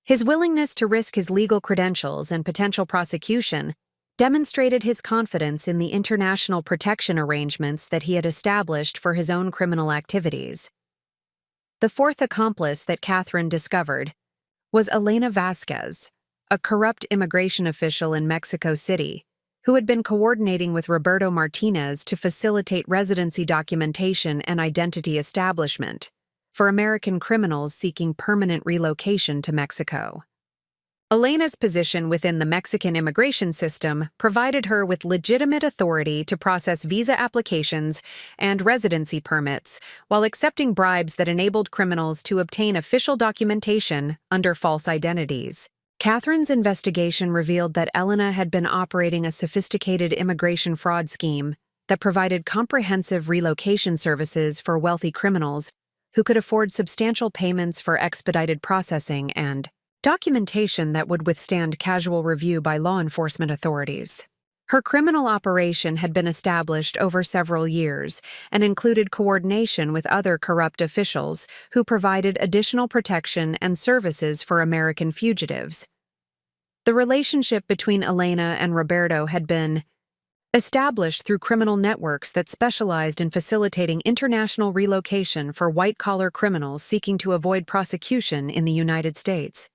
His willingness to risk his legal credentials and potential prosecution demonstrated his confidence in the international protection arrangements that he had established for his own criminal activities. The fourth accomplice that Catherine discovered was Elena Vasquez, a corrupt immigration official in Mexico City, who had been coordinating with Roberto Martinez to facilitate residency documentation and identity establishment for American criminals seeking permanent relocation to Mexico. Elena's position within the Mexican immigration system provided her with legitimate authority to process visa applications and residency permits while accepting bribes that enabled criminals to obtain official documentation under false identities. Catherine's investigation revealed that Elena had been operating a sophisticated immigration fraud scheme that provided comprehensive relocation services for wealthy criminals who could afford substantial payments for expedited processing and documentation that would withstand casual review by law enforcement authorities. Her criminal operation had been established over several years and included coordination with other corrupt officials who provided additional protection and services for American fugitives. The relationship between Elena and Roberto had been established through criminal networks that specialized in facilitating international relocation for white-collar criminals seeking to avoid prosecution in the United States.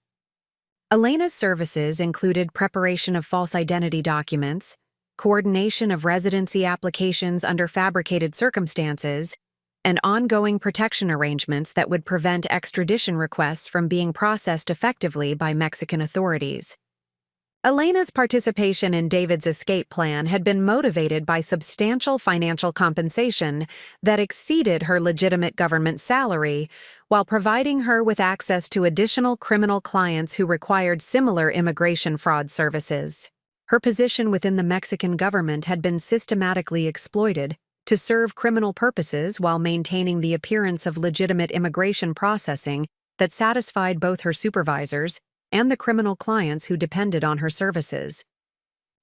Elena's services included preparation of false identity documents, coordination of residency applications under fabricated circumstances, and ongoing protection arrangements that would prevent extradition requests from being processed effectively by Mexican authorities. Elena's participation in David's escape plan had been motivated by substantial financial compensation that exceeded her legitimate government salary, while providing her with access to additional criminal clients who required similar immigration fraud services. Her position within the Mexican government had been systematically exploited to serve criminal purposes while maintaining the appearance of legitimate immigration processing that satisfied both her supervisors and the criminal clients who depended on her services.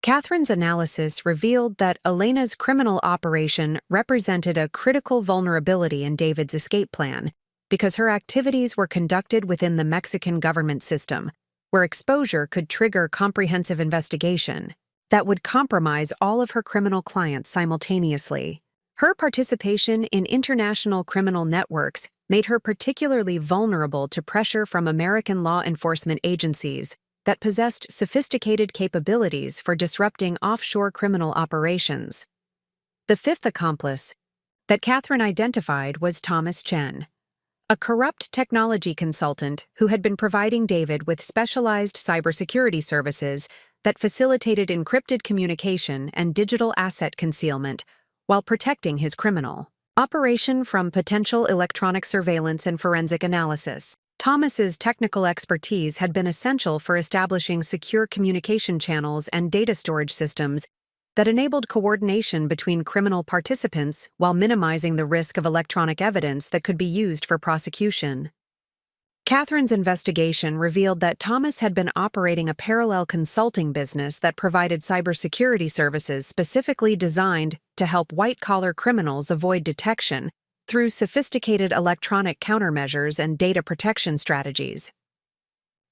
Catherine's analysis revealed that Elena's criminal operation represented a critical vulnerability in David's escape plan because her activities were conducted within the Mexican government system, where exposure could trigger comprehensive investigation that would compromise all of her criminal clients simultaneously. Her participation in international criminal networks made her particularly vulnerable to pressure from American law enforcement agencies that possessed sophisticated capabilities for disrupting offshore criminal operations. The fifth accomplice that Catherine identified was Thomas Chen, a corrupt technology consultant who had been providing David with specialized cybersecurity services that facilitated encrypted communication and digital asset concealment while protecting his criminal operation from potential electronic surveillance and forensic analysis. Thomas's technical expertise had been essential for establishing secure communication channels and data storage systems that enabled coordination between criminal participants while minimizing the risk of electronic evidence that could be used for prosecution. Catherine's investigation revealed that Thomas had been operating a parallel consulting business that provided cybersecurity services specifically designed to help white-collar criminals avoid detection through sophisticated electronic countermeasures and data protection strategies.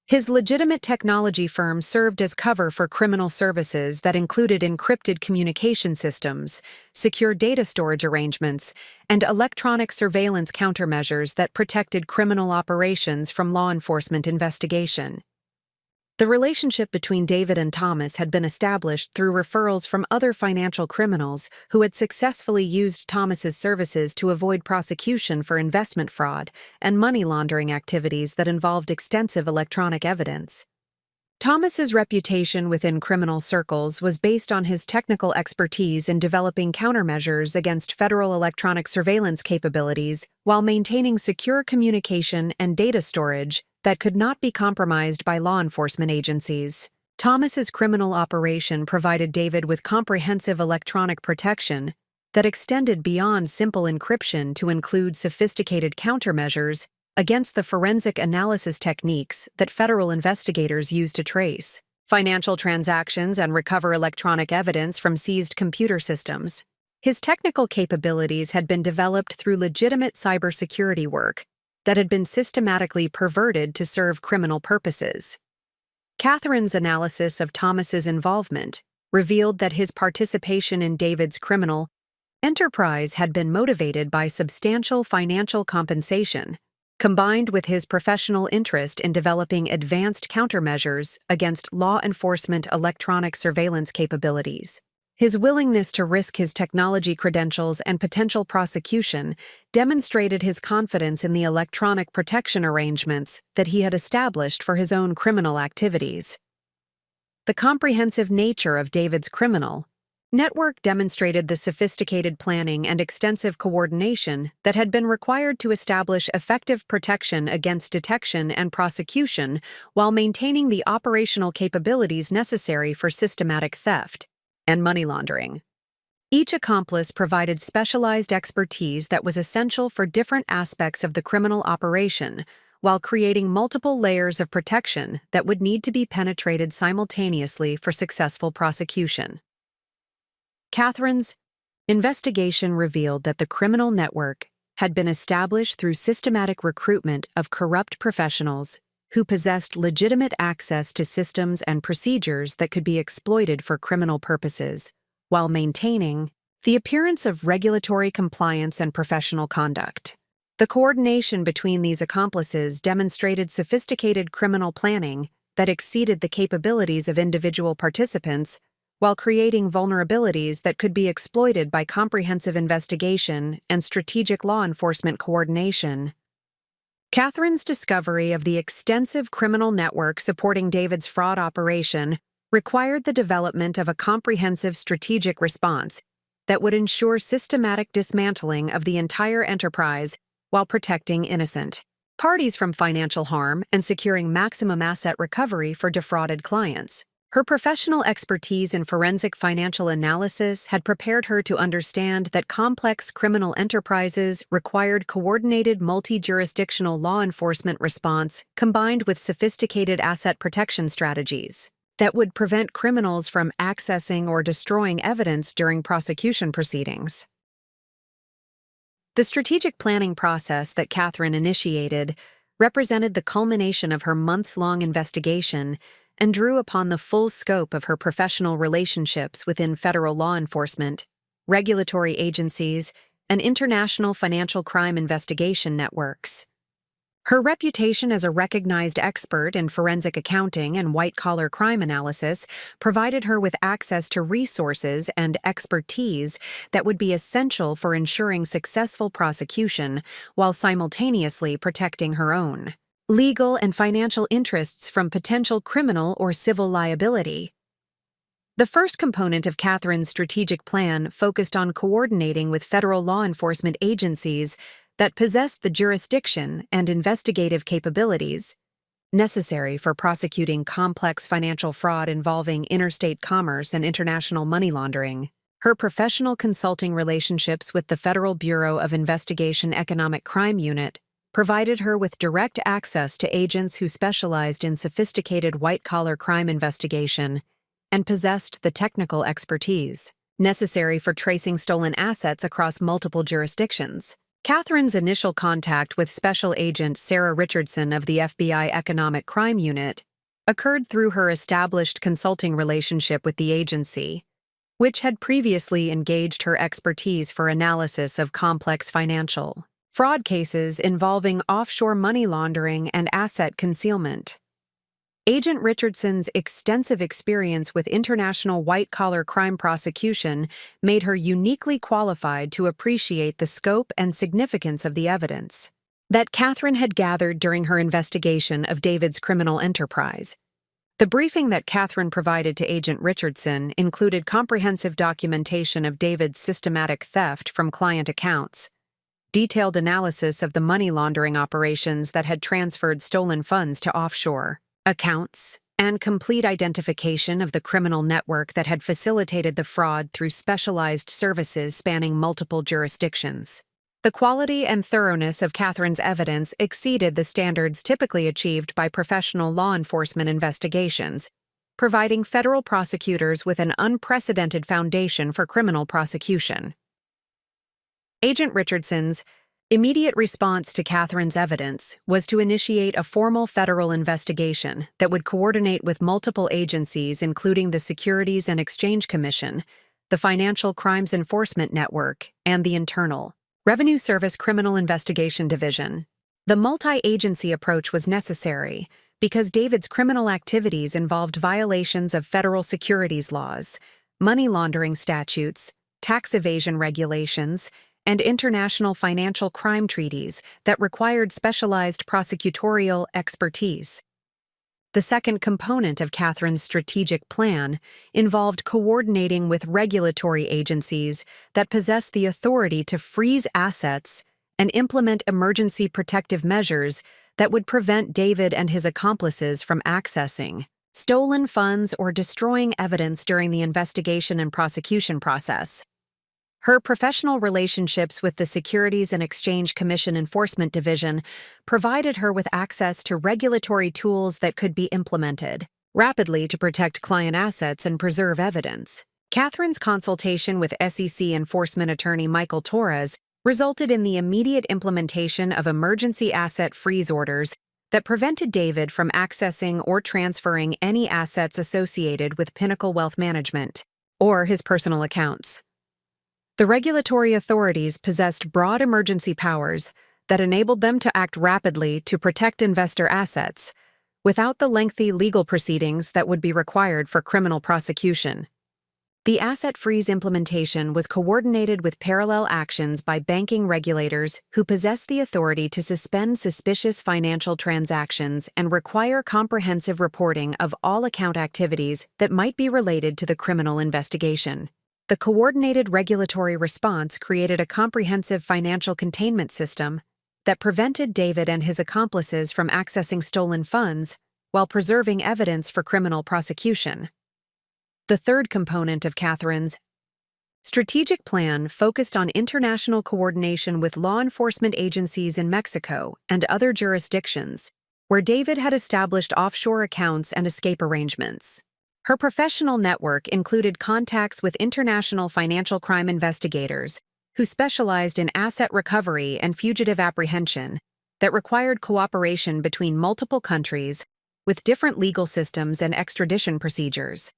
His legitimate technology firm served as cover for criminal services that included encrypted communication systems, secure data storage arrangements, and electronic surveillance countermeasures that protected criminal operations from law enforcement investigation. The relationship between David and Thomas had been established through referrals from other financial criminals who had successfully used Thomas's services to avoid prosecution for investment fraud and money laundering activities that involved extensive electronic evidence. Thomas's reputation within criminal circles was based on his technical expertise in developing countermeasures against federal electronic surveillance capabilities while maintaining secure communication and data storage that could not be compromised by law enforcement agencies. Thomas's criminal operation provided David with comprehensive electronic protection that extended beyond simple encryption to include sophisticated countermeasures against the forensic analysis techniques that federal investigators use to trace financial transactions and recover electronic evidence from seized computer systems. His technical capabilities had been developed through legitimate cybersecurity work that had been systematically perverted to serve criminal purposes. Catherine's analysis of Thomas's involvement revealed that his participation in David's criminal enterprise had been motivated by substantial financial compensation, combined with his professional interest in developing advanced countermeasures against law enforcement electronic surveillance capabilities. His willingness to risk his technology credentials and potential prosecution demonstrated his confidence in the electronic protection arrangements that he had established for his own criminal activities. The comprehensive nature of David's criminal network demonstrated the sophisticated planning and extensive coordination that had been required to establish effective protection against detection and prosecution while maintaining the operational capabilities necessary for systematic theft and money laundering. Each accomplice provided specialized expertise that was essential for different aspects of the criminal operation, while creating multiple layers of protection that would need to be penetrated simultaneously for successful prosecution. Catherine's investigation revealed that the criminal network had been established through systematic recruitment of corrupt professionals who possessed legitimate access to systems and procedures that could be exploited for criminal purposes, while maintaining the appearance of regulatory compliance and professional conduct. The coordination between these accomplices demonstrated sophisticated criminal planning that exceeded the capabilities of individual participants, while creating vulnerabilities that could be exploited by comprehensive investigation and strategic law enforcement coordination. Catherine's discovery of the extensive criminal network supporting David's fraud operation required the development of a comprehensive strategic response that would ensure systematic dismantling of the entire enterprise while protecting innocent parties from financial harm and securing maximum asset recovery for defrauded clients. Her professional expertise in forensic financial analysis had prepared her to understand that complex criminal enterprises required coordinated multi-jurisdictional law enforcement response combined with sophisticated asset protection strategies that would prevent criminals from accessing or destroying evidence during prosecution proceedings. The strategic planning process that Catherine initiated represented the culmination of her months-long investigation and drew upon the full scope of her professional relationships within federal law enforcement, regulatory agencies, and international financial crime investigation networks. Her reputation as a recognized expert in forensic accounting and white-collar crime analysis provided her with access to resources and expertise that would be essential for ensuring successful prosecution while simultaneously protecting her own legal and financial interests from potential criminal or civil liability. The first component of Catherine's strategic plan focused on coordinating with federal law enforcement agencies that possessed the jurisdiction and investigative capabilities necessary for prosecuting complex financial fraud involving interstate commerce and international money laundering. Her professional consulting relationships with the Federal Bureau of Investigation Economic Crime Unit provided her with direct access to agents who specialized in sophisticated white-collar crime investigation and possessed the technical expertise necessary for tracing stolen assets across multiple jurisdictions. Catherine's initial contact with Special Agent Sarah Richardson of the FBI Economic Crime Unit occurred through her established consulting relationship with the agency, which had previously engaged her expertise for analysis of complex financial fraud cases involving offshore money laundering and asset concealment. Agent Richardson's extensive experience with international white-collar crime prosecution made her uniquely qualified to appreciate the scope and significance of the evidence that Catherine had gathered during her investigation of David's criminal enterprise. The briefing that Catherine provided to Agent Richardson included comprehensive documentation of David's systematic theft from client accounts, detailed analysis of the money laundering operations that had transferred stolen funds to offshore accounts, and complete identification of the criminal network that had facilitated the fraud through specialized services spanning multiple jurisdictions. The quality and thoroughness of Catherine's evidence exceeded the standards typically achieved by professional law enforcement investigations, providing federal prosecutors with an unprecedented foundation for criminal prosecution. Agent Richardson's immediate response to Catherine's evidence was to initiate a formal federal investigation that would coordinate with multiple agencies including the Securities and Exchange Commission, the Financial Crimes Enforcement Network, and the Internal Revenue Service Criminal Investigation Division. The multi-agency approach was necessary because David's criminal activities involved violations of federal securities laws, money laundering statutes, tax evasion regulations, and international financial crime treaties that required specialized prosecutorial expertise. The second component of Catherine's strategic plan involved coordinating with regulatory agencies that possess the authority to freeze assets and implement emergency protective measures that would prevent David and his accomplices from accessing stolen funds or destroying evidence during the investigation and prosecution process. Her professional relationships with the Securities and Exchange Commission Enforcement Division provided her with access to regulatory tools that could be implemented rapidly to protect client assets and preserve evidence. Catherine's consultation with SEC enforcement attorney Michael Torres resulted in the immediate implementation of emergency asset freeze orders that prevented David from accessing or transferring any assets associated with Pinnacle Wealth Management or his personal accounts. The regulatory authorities possessed broad emergency powers that enabled them to act rapidly to protect investor assets without the lengthy legal proceedings that would be required for criminal prosecution. The asset freeze implementation was coordinated with parallel actions by banking regulators who possess the authority to suspend suspicious financial transactions and require comprehensive reporting of all account activities that might be related to the criminal investigation. The coordinated regulatory response created a comprehensive financial containment system that prevented David and his accomplices from accessing stolen funds while preserving evidence for criminal prosecution. The third component of Catherine's strategic plan focused on international coordination with law enforcement agencies in Mexico and other jurisdictions, where David had established offshore accounts and escape arrangements. Her professional network included contacts with international financial crime investigators who specialized in asset recovery and fugitive apprehension that required cooperation between multiple countries with different legal systems and extradition procedures.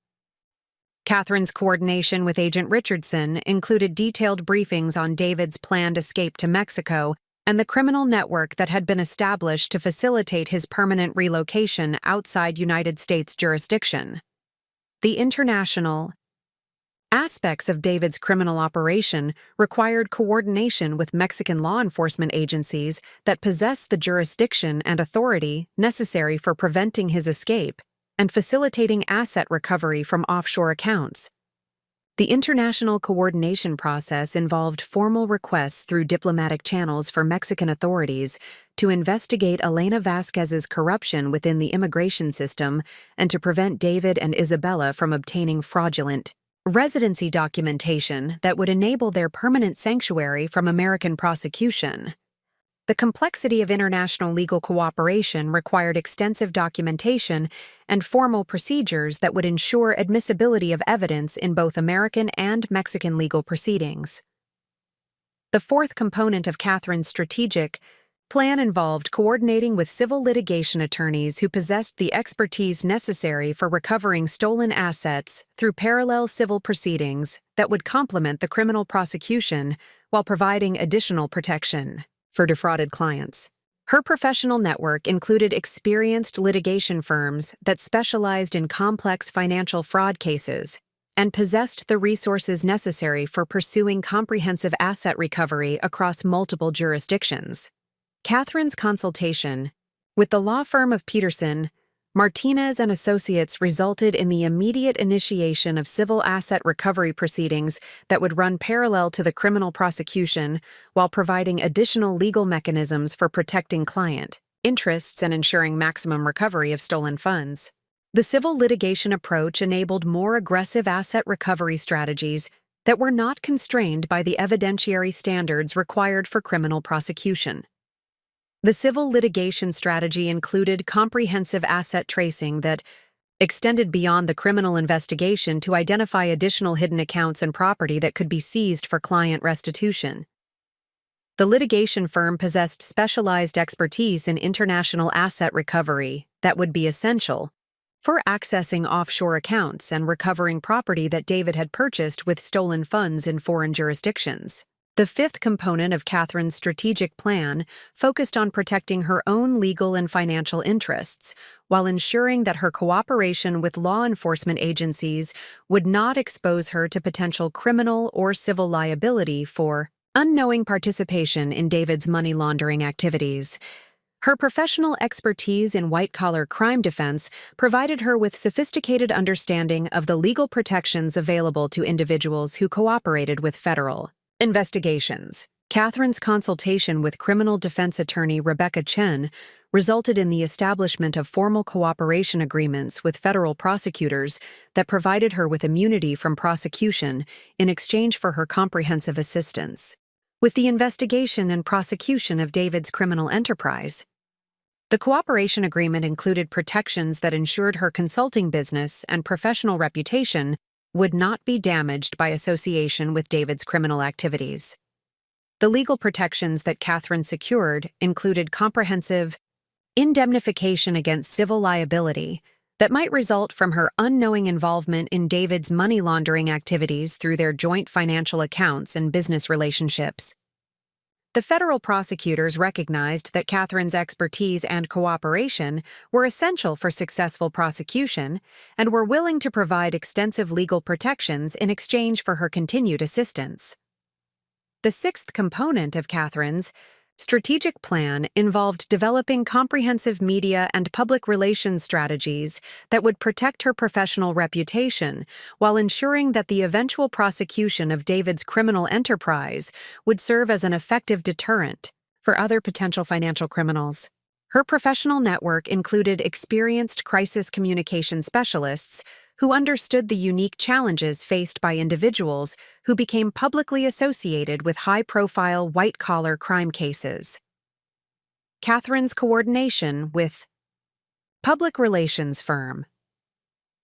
Catherine's coordination with Agent Richardson included detailed briefings on David's planned escape to Mexico and the criminal network that had been established to facilitate his permanent relocation outside United States jurisdiction. The international aspects of David's criminal operation required coordination with Mexican law enforcement agencies that possessed the jurisdiction and authority necessary for preventing his escape and facilitating asset recovery from offshore accounts. The international coordination process involved formal requests through diplomatic channels for Mexican authorities to investigate Elena Vasquez's corruption within the immigration system and to prevent David and Isabella from obtaining fraudulent residency documentation that would enable their permanent sanctuary from American prosecution. The complexity of international legal cooperation required extensive documentation and formal procedures that would ensure admissibility of evidence in both American and Mexican legal proceedings. The fourth component of Catherine's strategic plan involved coordinating with civil litigation attorneys who possessed the expertise necessary for recovering stolen assets through parallel civil proceedings that would complement the criminal prosecution while providing additional protection for defrauded clients. Her professional network included experienced litigation firms that specialized in complex financial fraud cases and possessed the resources necessary for pursuing comprehensive asset recovery across multiple jurisdictions. Catherine's consultation with the law firm of Peterson, Martinez and Associates resulted in the immediate initiation of civil asset recovery proceedings that would run parallel to the criminal prosecution while providing additional legal mechanisms for protecting client interests and ensuring maximum recovery of stolen funds. The civil litigation approach enabled more aggressive asset recovery strategies that were not constrained by the evidentiary standards required for criminal prosecution. The civil litigation strategy included comprehensive asset tracing that extended beyond the criminal investigation to identify additional hidden accounts and property that could be seized for client restitution. The litigation firm possessed specialized expertise in international asset recovery that would be essential for accessing offshore accounts and recovering property that David had purchased with stolen funds in foreign jurisdictions. The fifth component of Catherine's strategic plan focused on protecting her own legal and financial interests, while ensuring that her cooperation with law enforcement agencies would not expose her to potential criminal or civil liability for unknowing participation in David's money laundering activities. Her professional expertise in white-collar crime defense provided her with sophisticated understanding of the legal protections available to individuals who cooperated with federal investigations. Catherine's consultation with criminal defense attorney Rebecca Chen resulted in the establishment of formal cooperation agreements with federal prosecutors that provided her with immunity from prosecution in exchange for her comprehensive assistance with the investigation and prosecution of David's criminal enterprise. The cooperation agreement included protections that ensured her consulting business and professional reputation would not be damaged by association with David's criminal activities. The legal protections that Catherine secured included comprehensive indemnification against civil liability that might result from her unknowing involvement in David's money laundering activities through their joint financial accounts and business relationships. The federal prosecutors recognized that Catherine's expertise and cooperation were essential for successful prosecution and were willing to provide extensive legal protections in exchange for her continued assistance. The sixth component of Catherine's strategic plan involved developing comprehensive media and public relations strategies that would protect her professional reputation while ensuring that the eventual prosecution of David's criminal enterprise would serve as an effective deterrent for other potential financial criminals. Her professional network included experienced crisis communication specialists who understood the unique challenges faced by individuals who became publicly associated with high-profile white-collar crime cases. Catherine's coordination with public relations firm.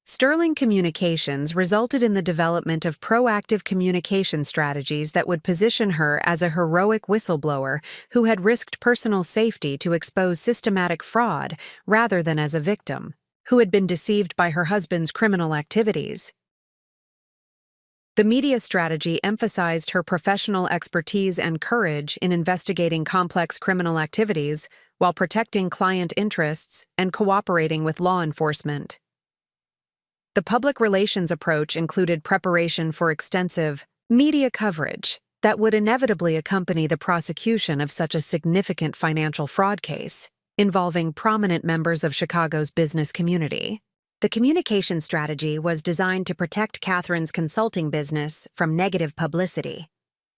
Sterling Communications resulted in the development of proactive communication strategies that would position her as a heroic whistleblower who had risked personal safety to expose systematic fraud rather than as a victim who had been deceived by her husband's criminal activities. The media strategy emphasized her professional expertise and courage in investigating complex criminal activities while protecting client interests and cooperating with law enforcement. The public relations approach included preparation for extensive media coverage that would inevitably accompany the prosecution of such a significant financial fraud case involving prominent members of Chicago's business community. The communication strategy was designed to protect Catherine's consulting business from negative publicity,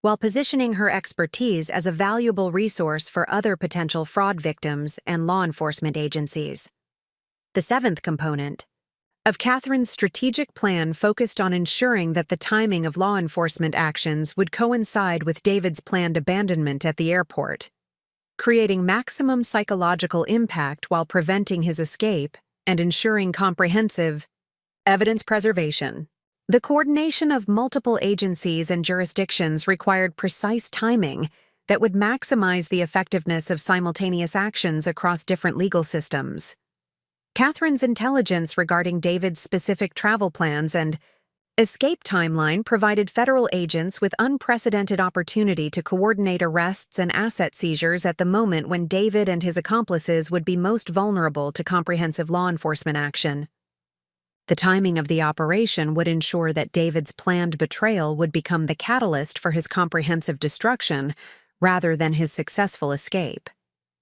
while positioning her expertise as a valuable resource for other potential fraud victims and law enforcement agencies. The seventh component of Catherine's strategic plan focused on ensuring that the timing of law enforcement actions would coincide with David's planned abandonment at the airport, creating maximum psychological impact while preventing his escape and ensuring comprehensive evidence preservation. The coordination of multiple agencies and jurisdictions required precise timing that would maximize the effectiveness of simultaneous actions across different legal systems. Catherine's intelligence regarding David's specific travel plans and escape timeline provided federal agents with unprecedented opportunity to coordinate arrests and asset seizures at the moment when David and his accomplices would be most vulnerable to comprehensive law enforcement action. The timing of the operation would ensure that David's planned betrayal would become the catalyst for his comprehensive destruction rather than his successful escape.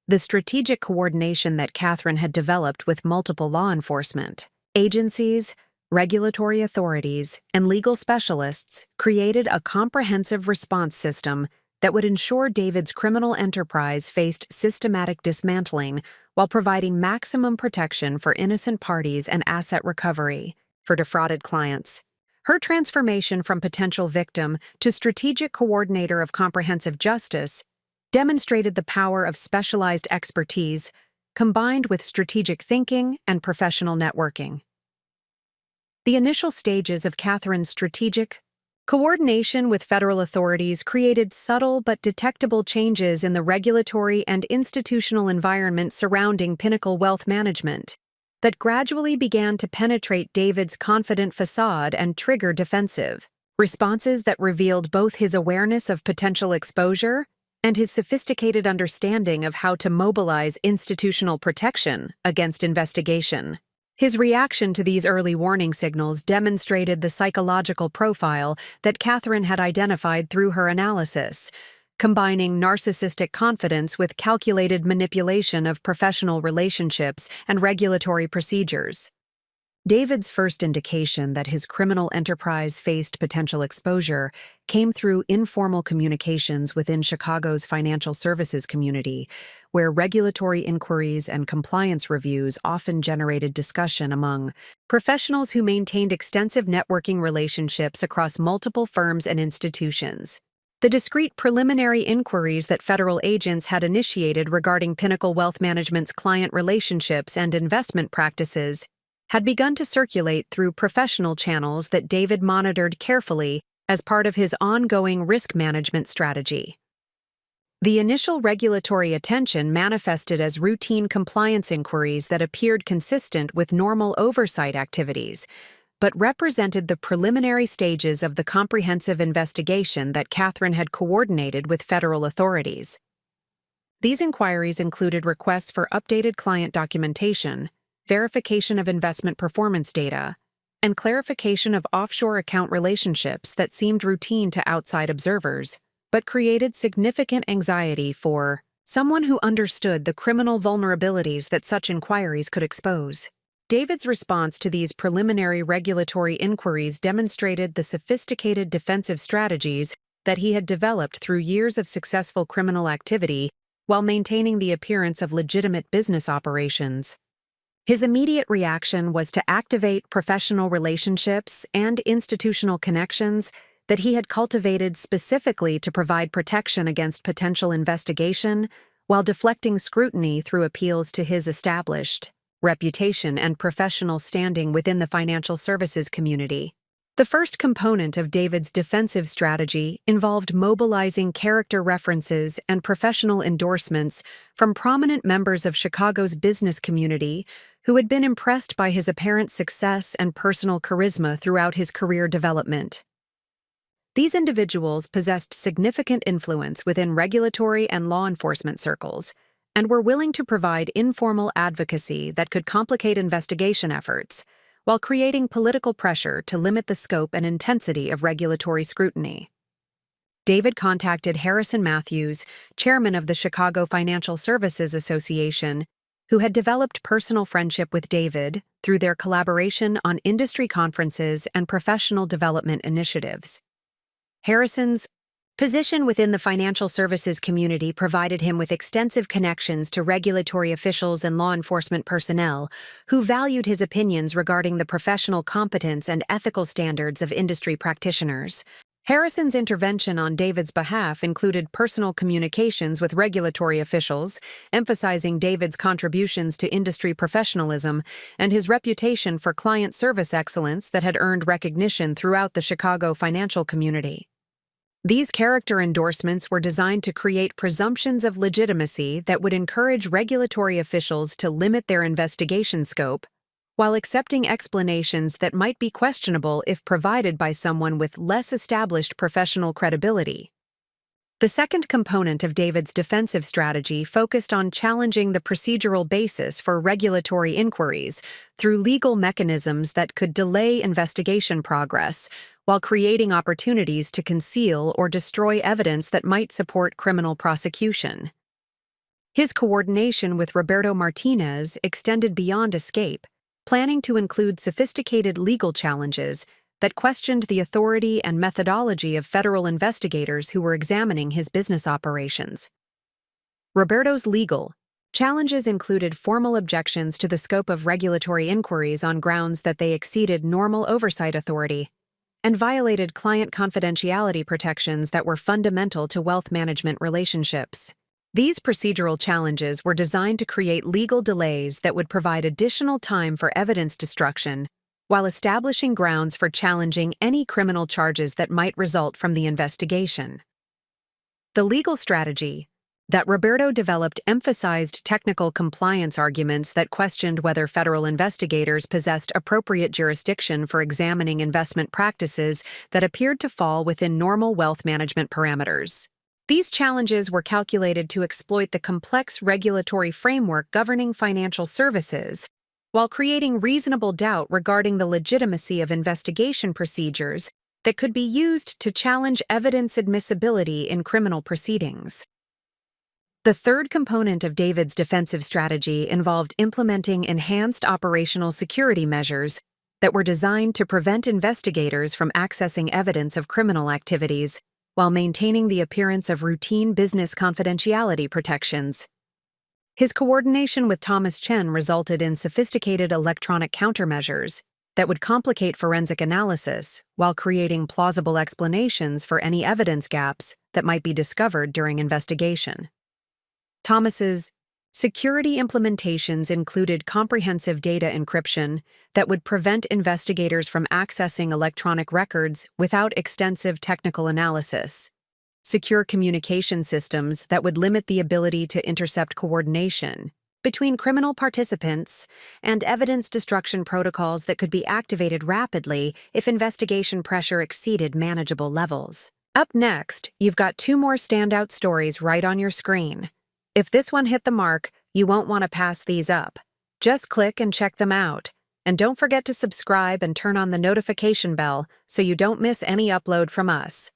The strategic coordination that Catherine had developed with multiple law enforcement agencies, regulatory authorities, and legal specialists created a comprehensive response system that would ensure David's criminal enterprise faced systematic dismantling while providing maximum protection for innocent parties and asset recovery for defrauded clients. Her transformation from potential victim to strategic coordinator of comprehensive justice demonstrated the power of specialized expertise combined with strategic thinking and professional networking. The initial stages of Catherine's strategic coordination with federal authorities created subtle but detectable changes in the regulatory and institutional environment surrounding Pinnacle Wealth Management that gradually began to penetrate David's confident facade and trigger defensive responses that revealed both his awareness of potential exposure and his sophisticated understanding of how to mobilize institutional protection against investigation. His reaction to these early warning signals demonstrated the psychological profile that Catherine had identified through her analysis, combining narcissistic confidence with calculated manipulation of professional relationships and regulatory procedures. David's first indication that his criminal enterprise faced potential exposure came through informal communications within Chicago's financial services community, where regulatory inquiries and compliance reviews often generated discussion among professionals who maintained extensive networking relationships across multiple firms and institutions. The discreet preliminary inquiries that federal agents had initiated regarding Pinnacle Wealth Management's client relationships and investment practices had begun to circulate through professional channels that David monitored carefully as part of his ongoing risk management strategy. The initial regulatory attention manifested as routine compliance inquiries that appeared consistent with normal oversight activities, but represented the preliminary stages of the comprehensive investigation that Catherine had coordinated with federal authorities. These inquiries included requests for updated client documentation, verification of investment performance data, and clarification of offshore account relationships that seemed routine to outside observers, but created significant anxiety for someone who understood the criminal vulnerabilities that such inquiries could expose. David's response to these preliminary regulatory inquiries demonstrated the sophisticated defensive strategies that he had developed through years of successful criminal activity while maintaining the appearance of legitimate business operations. His immediate reaction was to activate professional relationships and institutional connections that he had cultivated specifically to provide protection against potential investigation, while deflecting scrutiny through appeals to his established reputation and professional standing within the financial services community. The first component of David's defensive strategy involved mobilizing character references and professional endorsements from prominent members of Chicago's business community who had been impressed by his apparent success and personal charisma throughout his career development. These individuals possessed significant influence within regulatory and law enforcement circles, and were willing to provide informal advocacy that could complicate investigation efforts, while creating political pressure to limit the scope and intensity of regulatory scrutiny. David contacted Harrison Matthews, chairman of the Chicago Financial Services Association, who had developed personal friendship with David through their collaboration on industry conferences and professional development initiatives. Harrison's position within the financial services community provided him with extensive connections to regulatory officials and law enforcement personnel who valued his opinions regarding the professional competence and ethical standards of industry practitioners. Harrison's intervention on David's behalf included personal communications with regulatory officials, emphasizing David's contributions to industry professionalism and his reputation for client service excellence that had earned recognition throughout the Chicago financial community. These character endorsements were designed to create presumptions of legitimacy that would encourage regulatory officials to limit their investigation scope, while accepting explanations that might be questionable if provided by someone with less established professional credibility. The second component of David's defensive strategy focused on challenging the procedural basis for regulatory inquiries through legal mechanisms that could delay investigation progress, while creating opportunities to conceal or destroy evidence that might support criminal prosecution. His coordination with Roberto Martinez extended beyond escape, planning to include sophisticated legal challenges that questioned the authority and methodology of federal investigators who were examining his business operations. Roberto's legal challenges included formal objections to the scope of regulatory inquiries on grounds that they exceeded normal oversight authority and violated client confidentiality protections that were fundamental to wealth management relationships. These procedural challenges were designed to create legal delays that would provide additional time for evidence destruction, while establishing grounds for challenging any criminal charges that might result from the investigation. The legal strategy that Roberto developed emphasized technical compliance arguments that questioned whether federal investigators possessed appropriate jurisdiction for examining investment practices that appeared to fall within normal wealth management parameters. These challenges were calculated to exploit the complex regulatory framework governing financial services, while creating reasonable doubt regarding the legitimacy of investigation procedures that could be used to challenge evidence admissibility in criminal proceedings. The third component of David's defensive strategy involved implementing enhanced operational security measures that were designed to prevent investigators from accessing evidence of criminal activities while maintaining the appearance of routine business confidentiality protections. His coordination with Thomas Chen resulted in sophisticated electronic countermeasures that would complicate forensic analysis while creating plausible explanations for any evidence gaps that might be discovered during investigation. Thomas's security implementations included comprehensive data encryption that would prevent investigators from accessing electronic records without extensive technical analysis, secure communication systems that would limit the ability to intercept coordination between criminal participants, and evidence destruction protocols that could be activated rapidly if investigation pressure exceeded manageable levels. Up next, you've got 2 more standout stories right on your screen. If this one hit the mark, you won't want to pass these up. Just click and check them out. And don't forget to subscribe and turn on the notification bell so you don't miss any upload from us.